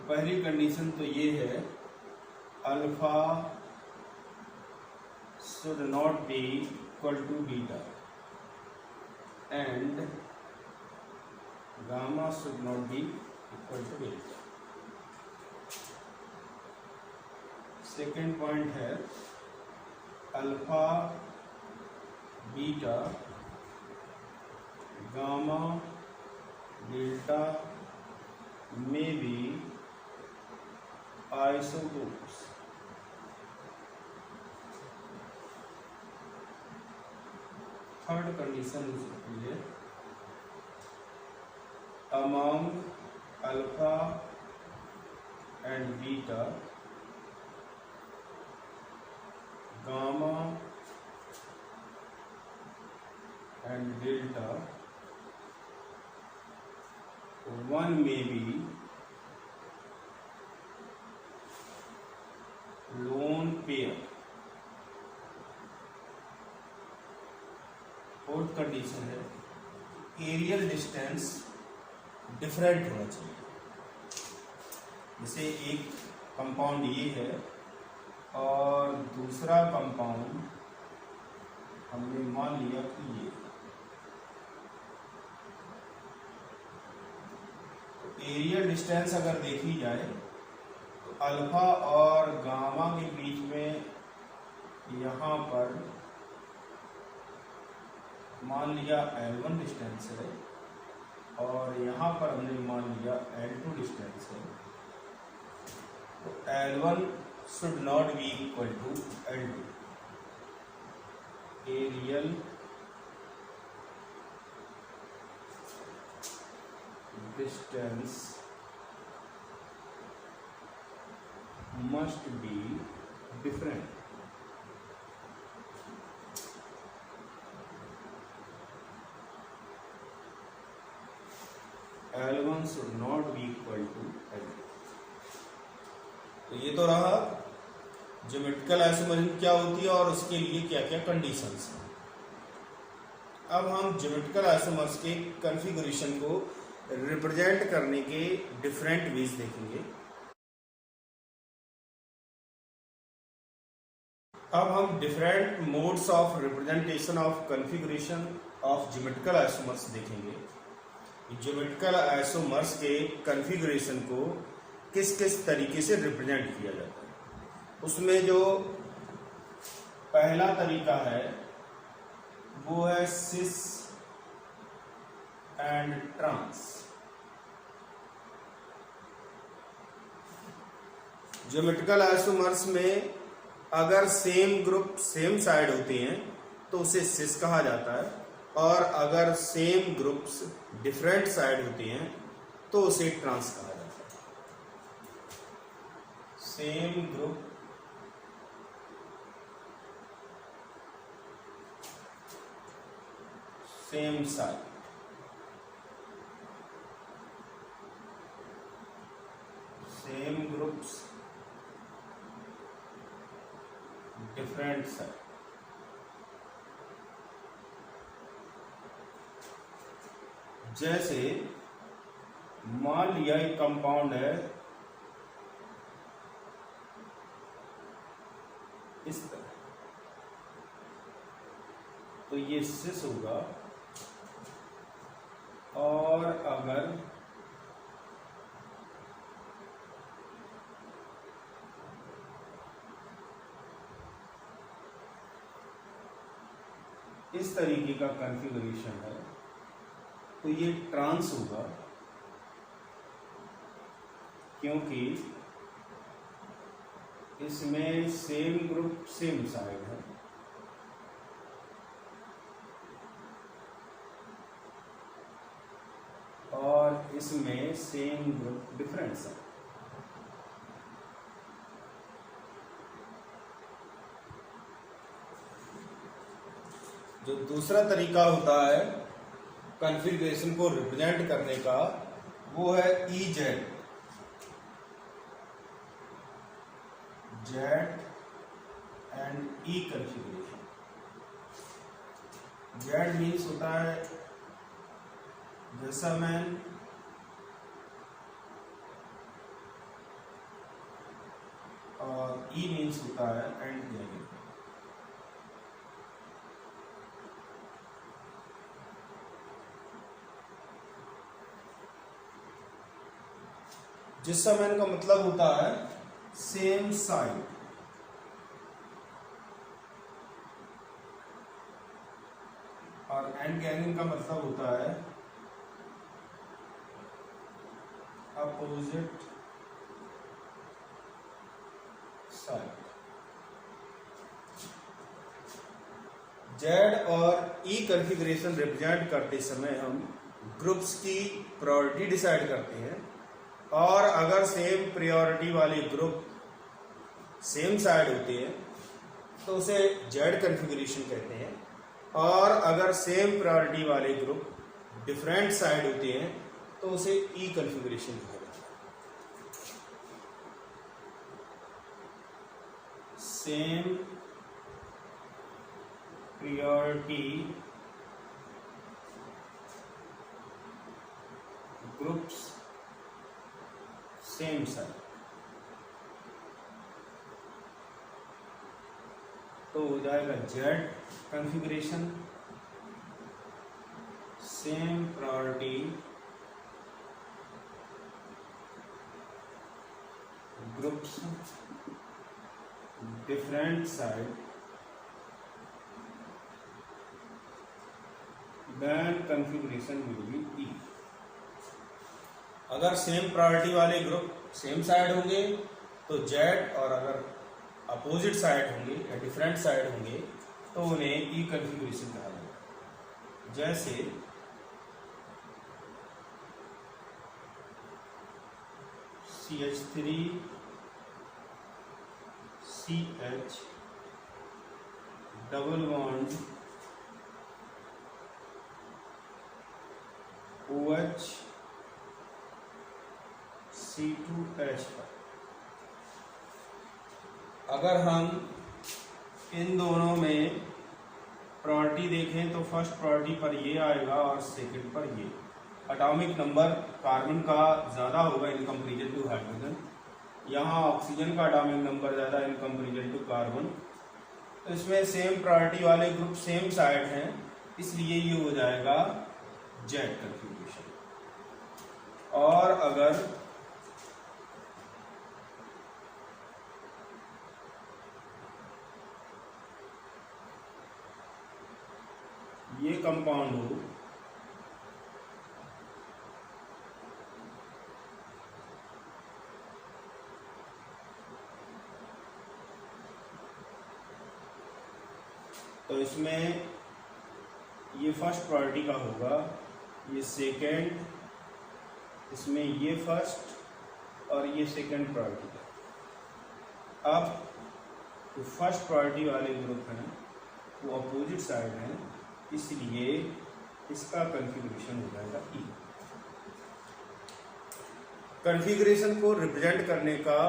पहली कंडीशन तो ये है alpha should not be equal to beta and gamma should not be equal to delta। Second point है अल्फा, बीटा, गामा, डेल्टा में भी isotopes. Third condition is among alpha and beta, gamma and delta 1 may be lone pair. Fourth condition है aerial distance different होना चाहिए। जैसे एक compound ये है और दूसरा कंपाउंड हमने मान लिया कि ये, तो एरियल डिस्टेंस अगर देखी जाए तो अल्फा और गामा के बीच में यहाँ पर मान लिया L1 डिस्टेंस है और यहाँ पर हमने मान लिया L2 डिस्टेंस है। तो L1 should not be equal to L2. Aerial distance must be different. L1 should not be equal to L2. तो ये तो रहा ज्योमेट्रिकल आइसोमरिज्म क्या होती है और उसके लिए क्या क्या कंडीशंस हैं। अब हम ज्योमेट्रिकल आइसोमर्स के कॉन्फ़िगरेशन को रिप्रेजेंट करने के डिफरेंट वेज देखेंगे। अब हम different modes of representation of configuration of geometrical isomers देखेंगे। ज्योमेट्रिकल आइसोमर्स के कॉन्फ़िगरेशन को किस किस तरीके से रिप्रेजेंट किया जाता है। उसमें जो पहला तरीका है वो है cis and trans. Geometrical isomers में अगर सेम ग्रुप सेम साइड होते हैं तो उसे सिस कहा जाता है और अगर सेम ग्रुप्स डिफरेंट साइड होते हैं तो उसे ट्रांस कहा जाता है। Same group same side, same groups different side. जैसे मान लिया एक कंपाउंड है इस तरह, तो ये सिस होगा और अगर इस तरीके का कॉन्फ़िगरेशन है तो ये ट्रांस होगा, क्योंकि इसमें सेम ग्रुप सेम साइड है और इसमें सेम ग्रुप डिफरेंट साइड। जो दूसरा तरीका होता है कॉन्फ़िगरेशन को रिप्रेजेंट करने का वो है EZ, Z and E configuration. Z means होता है जैसमैन और E मीन्स होता है एंड गैलिन। जिसमैन का मतलब होता है सेम साइड और एंड गैलिन का मतलब होता है अपोजिट साइड। जेड और ई कॉन्फ़िगरेशन रिप्रेजेंट करते समय हम ग्रुप्स की प्रायोरिटी डिसाइड करते हैं और अगर सेम प्रायोरिटी वाले ग्रुप सेम साइड होते हैं तो उसे जेड कॉन्फ़िगरेशन कहते हैं और अगर सेम प्रायोरिटी वाले ग्रुप डिफरेंट साइड होते हैं तो उसे ई कॉन्फ़िगरेशन कहा जाता है। Same priority groups same side, तो हो जाएगा Z configuration. Same priority groups different side, then configuration will be E। अगर सेम प्रायोरिटी वाले ग्रुप सेम साइड होंगे तो जेड, और अगर अपोजिट साइड होंगे या डिफरेंट साइड होंगे तो उन्हें ई कॉन्फ़िगरेशन कहा जाएगा। जैसे CH3 CH double bond OH C2H पर। अगर हम इन दोनों में प्रायोरिटी देखें तो फर्स्ट प्रायोरिटी पर ये आएगा और सेकंड पर ये। एटॉमिक नंबर कार्बन का ज़्यादा होगा इन कंपेरिजन टू हाइड्रोजन, यहाँ ऑक्सीजन का एटॉमिक नंबर ज़्यादा इन कंपेरिजन टू कार्बन। तो इसमें सेम प्रायोरिटी वाले ग्रुप सेम साइड हैं, इसलिए ये हो जाएगा जेड कॉन्फ़िगरेशन। और अगर ये कंपाउंड हो तो इसमें ये फर्स्ट प्रायोरिटी का होगा, ये सेकेंड, इसमें ये फर्स्ट और ये सेकेंड प्रायोरिटी का। अब जो फर्स्ट प्रायोरिटी वाले ग्रुप हैं वो अपोजिट साइड हैं, इसलिए इसका कॉन्फ़िगरेशन हो जाएगा ई। कॉन्फ़िगरेशन को रिप्रेजेंट करने का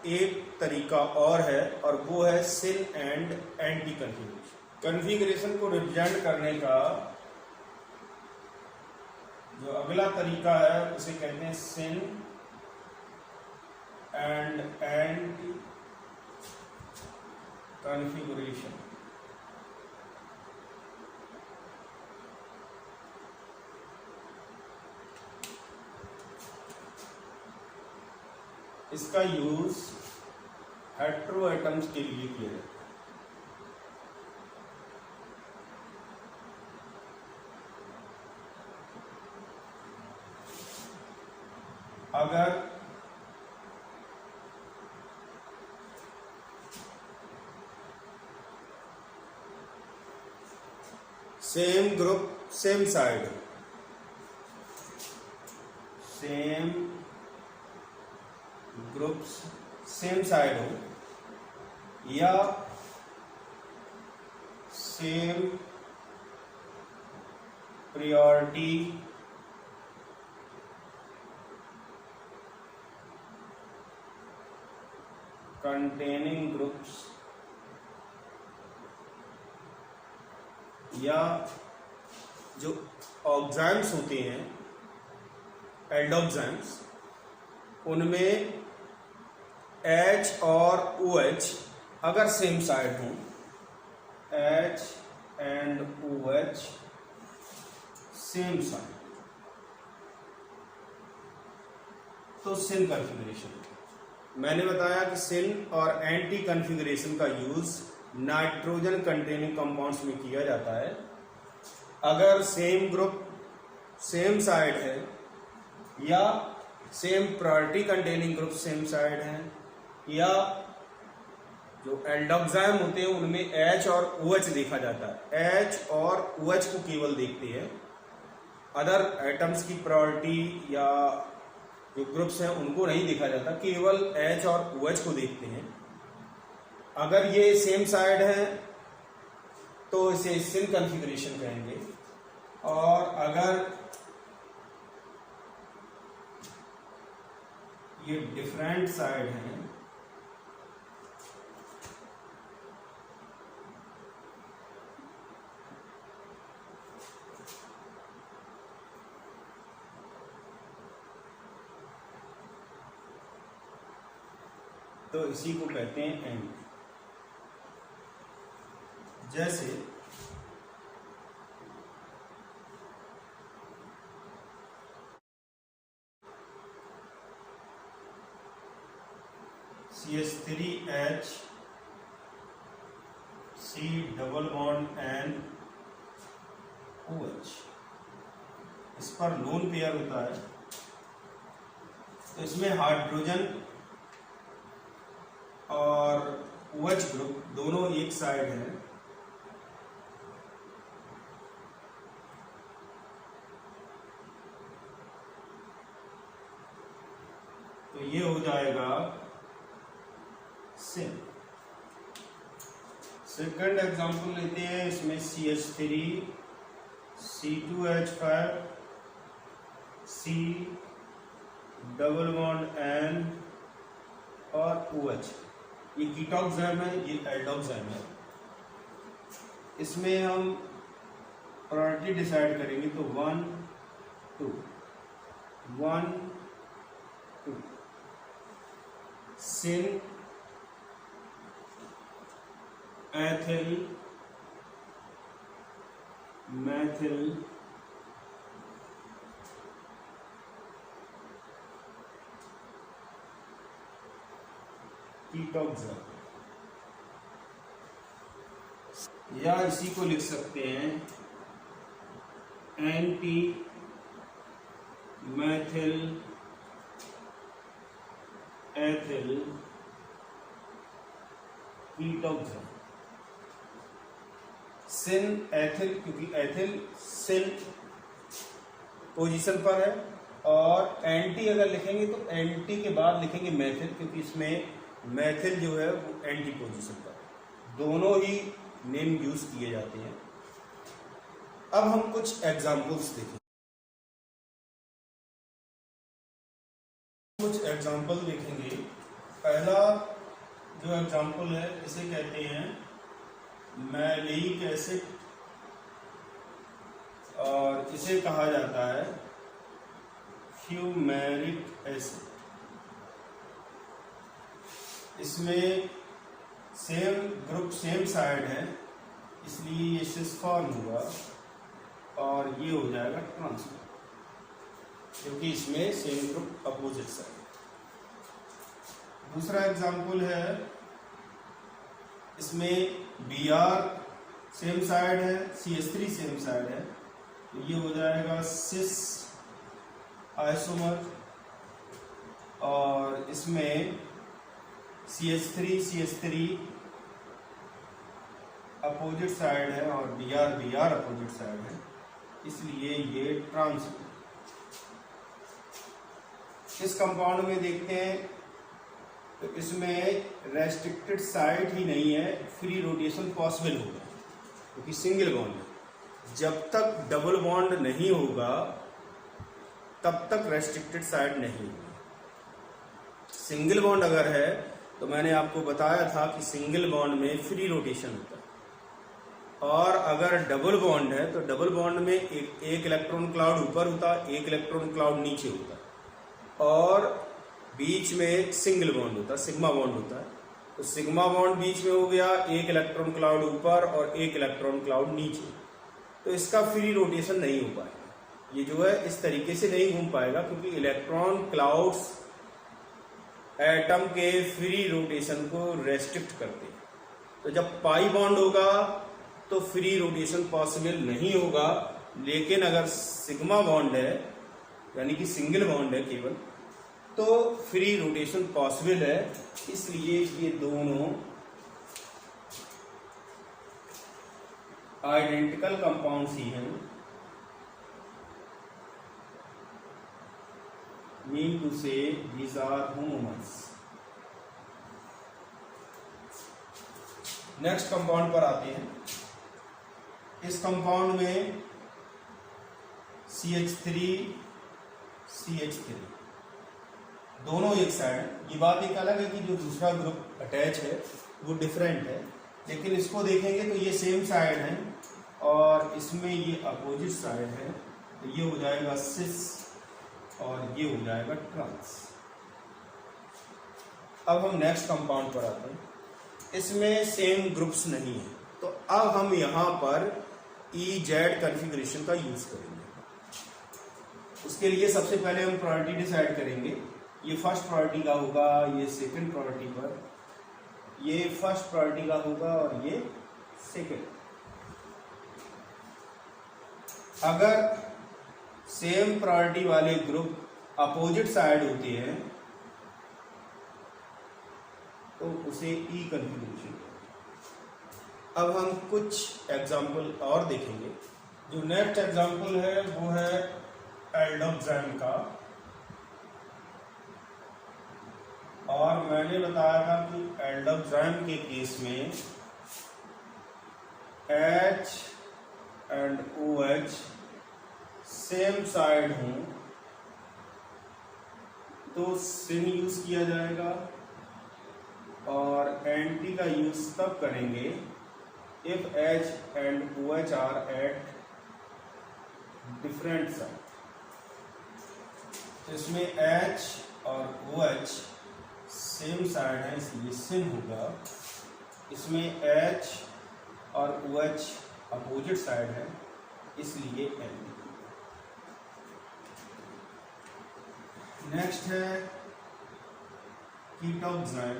एक तरीका और है, और वो है syn and anti configuration. Configuration को रिप्रेजेंट करने का जो अगला तरीका है उसे कहते हैं सिन एंड एंटी कॉन्फ़िगरेशन। इसका यूज हेटेरो एटम्स के लिए किया जाता है। अगर same group same side, same groups same side हो, या सेम प्रायोरिटी कंटेनिंग ग्रुप्स, या जो ऑक्साइम्स होते हैं एल्डोक्साइम्स, उनमें H और OH अगर सेम साइड हों, H and OH same side, तो सिन कॉन्फ़िगरेशन। मैंने बताया कि सिन और एंटी कॉन्फ़िगरेशन का यूज नाइट्रोजन कंटेनिंग कंपाउंड्स में किया जाता है। अगर सेम ग्रुप सेम साइड है या same priority containing group same side है, या जो एल्डोक्साइम होते हैं उनमें H और OH देखा जाता है। H और OH को केवल देखते हैं, अदर एटम्स की प्रायोरिटी या जो ग्रुप्स हैं उनको नहीं देखा जाता, केवल H और OH को देखते हैं। अगर ये सेम साइड है तो इसे सिन कॉन्फ़िगरेशन कहेंगे। और अगर ये डिफरेंट साइड हैं तो इसी को कहते हैं एंड। जैसे CH3H C double bond N OH, इस पर लोन पेयर होता है। तो इसमें हाइड्रोजन और OH ग्रुप दोनों एक साइड है। तो ये हो जाएगा सिन। सेकंड एग्जांपल लेते हैं, इसमें CH3 C2H5 C double bond N और OH। ये कीटोक्साइम है, ये एल्डोक्साइम है। इसमें हम प्रायोरिटी डिसाइड करेंगे तो 1 2 1 2 सिन एथिल मैथिल कीटोक्साइम, या इसी को लिख सकते हैं एंटी मैथिल एथिल कीटोक्साइम। सिन एथिल, क्योंकि एथिल सिन पोजीशन पर है, और एंटी अगर लिखेंगे तो एंटी के बाद लिखेंगे मैथिल, क्योंकि इसमें मैथिल जो है वो एंटी पोजीशन पर है। दोनों ही नेम यूज किए जाते हैं। अब हम कुछ एग्जाम्पल्स देखें। कुछ एग्जाम्पल देखेंगे। पहला जो एग्जाम्पल है इसे कहते हैं मैलिक एसिड, और इसे कहा जाता है फ्यूमेरिक एसिड। इसमें सेम ग्रुप सेम साइड है, इसलिए ये सिस फॉर्म हुआ और ये हो जाएगा ट्रांसफर, क्योंकि इसमें सेम ग्रुप अपोजिट साइड। दूसरा एग्जाम्पल है, इसमें Br सेम साइड है, CH3 सेम साइड है, तो ये हो जाएगा सिस आइसोमर। और इसमें CH3 अपोजिट साइड है और Br अपोजिट साइड है, इसलिए ये ट्रांसफर। इस कंपाउंड में देखते हैं तो इसमें रेस्ट्रिक्टेड साइड ही नहीं है, फ्री रोटेशन पॉसिबल होगा, क्योंकि सिंगल बॉन्ड है। जब तक डबल बॉन्ड नहीं होगा तब तक रेस्ट्रिक्टेड साइड नहीं होगी। सिंगल बॉन्ड अगर है तो मैंने आपको बताया था कि सिंगल बॉन्ड में फ्री रोटेशन होता है, और अगर डबल बॉन्ड है तो डबल बॉन्ड में एक इलेक्ट्रॉन क्लाउड ऊपर होता है, एक इलेक्ट्रॉन क्लाउड नीचे होता है, और बीच में सिंगल बॉन्ड होता है, सिग्मा बॉन्ड होता है। तो सिग्मा बॉन्ड बीच में हो गया, एक इलेक्ट्रॉन क्लाउड ऊपर और एक इलेक्ट्रॉन क्लाउड नीचे, तो इसका फ्री रोटेशन नहीं हो पाएगा। ये जो है इस तरीके से नहीं घूम पाएगा, क्योंकि इलेक्ट्रॉन क्लाउड्स एटम के फ्री रोटेशन को रेस्ट्रिक्ट करते हैं। तो जब पाई बॉन्ड होगा तो फ्री रोटेशन पॉसिबल नहीं होगा, लेकिन अगर सिग्मा बॉन्ड है यानी कि सिंगल बॉन्ड है केवल, तो फ्री रोटेशन पॉसिबल है। इसलिए ये दोनों आइडेंटिकल कंपाउंड्स ही हैं, mean to say these are homomers। Next compound पर आते हैं। इस कंपाउंड में CH3 CH3 दोनों एक साइड। ये बात एक अलग है कि जो दूसरा ग्रुप अटैच है वो डिफरेंट है, लेकिन इसको देखेंगे तो ये सेम साइड है और इसमें ये अपोजिट साइड है, तो ये हो जाएगा सिस और ये हो जाएगा ट्रांस। अब हम नेक्स्ट कंपाउंड पर आते हैं। इसमें सेम ग्रुप्स नहीं है, तो अब हम यहाँ पर EZ कॉन्फ़िगरेशन का यूज करेंगे। उसके लिए सबसे पहले हम प्रायोरिटी डिसाइड करेंगे। ये फर्स्ट प्रायोरिटी का होगा, ये सेकंड प्रायोरिटी पर, ये फर्स्ट प्रायोरिटी का होगा और ये सेकंड। अगर सेम प्रायोरिटी वाले ग्रुप अपोजिट साइड होते हैं तो उसे ई कॉन्फ़िगरेशन। अब हम कुछ एग्जाम्पल और देखेंगे। जो नेक्स्ट एग्जाम्पल है वो है एल्डोक्साम का, और मैंने बताया था कि एल्डोक्साम के केस में H and OH same side हों तो सिन यूज किया जाएगा, और एंटी का यूज तब करेंगे if H and OH are at different side. तो इसमें H और OH सेम साइड है इसलिए सिन होगा, इसमें H और OH अपोजिट साइड है इसलिए एंटी। नेक्स्ट है कीटोक्साम,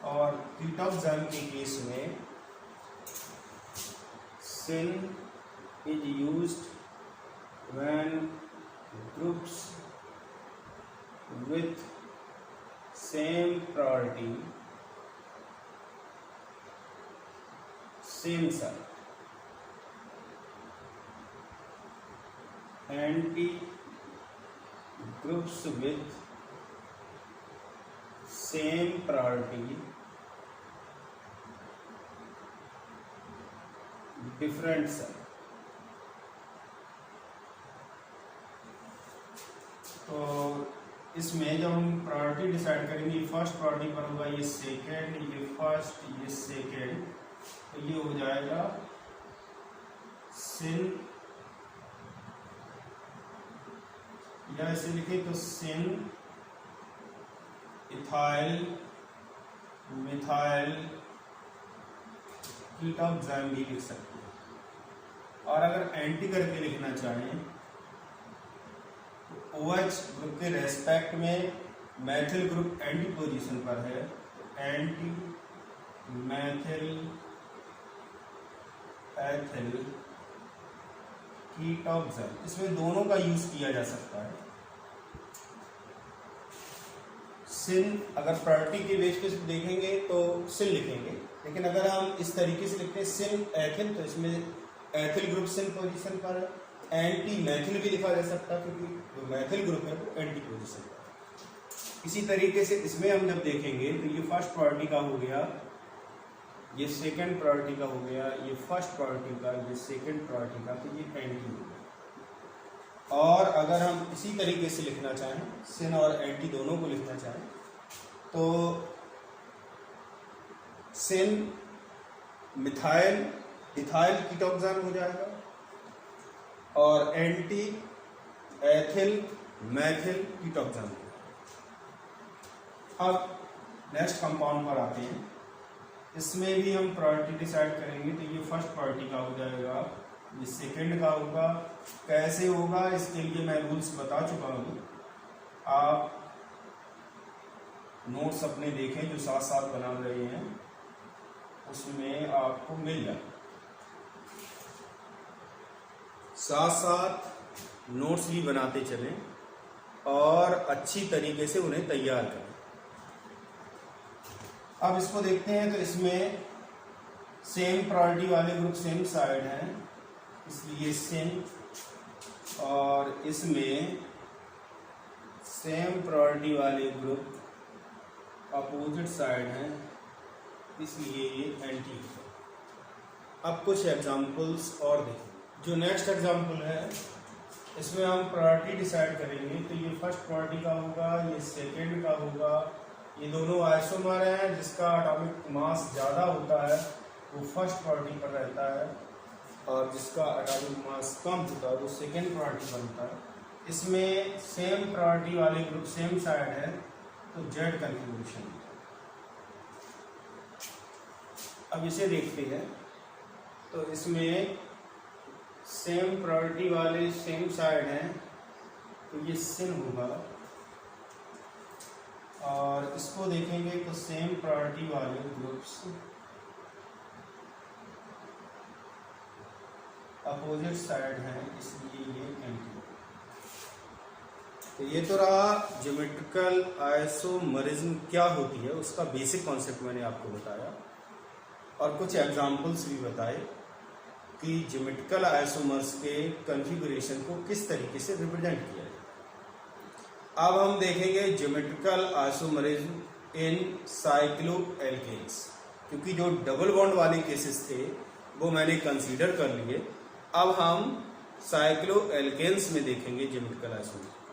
और कीटोक्साम के केस में sin is used when groups with same priority, same side, anti groups with same priority, different side. तो इसमें जब हम प्रायोरिटी डिसाइड करेंगे, ये फर्स्ट प्रायोरिटी पर होगा, ये सेकेंड, ये फर्स्ट, ये सेकेंड, तो ये हो जाएगा सिन, या ऐसे लिखे तो सिन इथाइल मिथाइल कीटोक्साम भी लिख सकते हैं। और अगर एंटी करके लिखना चाहें तो OH ग्रुप के रेस्पेक्ट में मैथिल ग्रुप एंटी पोजीशन पर है, एंटी मैथिल एथिल कीटोक्साम। इसमें दोनों का यूज किया जा सकता है। सिन अगर प्रायोरिटी के बेस पे देखेंगे तो सिन लिखेंगे, लेकिन अगर हम इस तरीके से लिखते हैं सिन एथिल तो इसमें एथिल ग्रुप सिन पोजीशन पर है। एंटी मैथिल भी लिखा जा सकता है क्योंकि जो मैथिल ग्रुप है वो एंटी पोजीशन पर है। इसी तरीके से इसमें हम जब देखेंगे तो ये फर्स्ट प्रायोरिटी का हो गया, ये सेकंड प्रायोरिटी का हो गया, ये फर्स्ट प्रायोरिटी का, ये सेकंड प्रायोरिटी का, तो ये एंटी हो गया। और अगर हम इसी तरीके से लिखना चाहें, सिन और एंटी दोनों को लिखना चाहें, तो सिन मिथाइल इथाइल कीटोक्साम हो जाएगा, और एंटी एथिल मैथिल कीटोक्साम। अब नेक्स्ट कंपाउंड पर आते हैं। इसमें भी हम प्रायोरिटी डिसाइड करेंगे, तो ये फर्स्ट प्रायोरिटी का हो जाएगा, ये सेकंड का होगा। कैसे होगा इसके लिए मैं रूल्स बता चुका हूँ, आप नोट्स अपने देखें जो साथ साथ बना रहे हैं, उसमें आपको मिल जाए। साथ साथ नोट्स भी बनाते चलें और अच्छी तरीके से उन्हें तैयार करें। अब इसको देखते हैं, तो इसमें सेम प्रायोरिटी वाले ग्रुप सेम साइड हैं इसलिए सिन, और इसमें सेम प्रायोरिटी वाले ग्रुप अपोजिट साइड हैं इसलिए ये एंटी। अब कुछ एग्जांपल्स और देखें। जो नेक्स्ट एग्जांपल है इसमें हम प्रायोरिटी डिसाइड करेंगे। तो ये फर्स्ट प्रायोरिटी का होगा, ये सेकेंड का होगा। ये दोनों आइसोमर हैं, जिसका एटॉमिक मास ज़्यादा होता है वो फर्स्ट प्रायोरिटी पर रहता है, और जिसका एटॉमिक मास कम होता है वो सेकेंड प्रायोरिटी बनता है। इसमें सेम प्रायोरिटी वाले ग्रुप सेम साइड है तो जेड कन्फिग्रेशन। अब इसे देखते हैं। तो इसमें सेम प्रायोरिटी वाले सेम साइड हैं तो ये सिन होगा, और इसको देखेंगे तो सेम प्रायोरिटी वाले ग्रुप्स अपोजिट साइड हैं, इसलिए ये एंटी। तो ये तो रहा ज्योमेट्रिकल आइसोमरिज्म क्या होती है, उसका बेसिक कॉन्सेप्ट मैंने आपको बताया, और कुछ एग्जांपल्स भी बताए कि ज्योमेट्रिकल आइसोमर्स के कॉन्फ़िगरेशन को किस तरीके से रिप्रेजेंट किया जाए। अब हम देखेंगे ज्योमेट्रिकल आइसोमरिज्म इन साइक्लोएल्केन्स, क्योंकि जो डबल बॉन्ड वाले केसेस थे वो मैंने कंसीडर कर लिए। अब हम साइक्लोएल्केन्स में देखेंगे ज्योमेट्रिकल आइसोमरिज्म।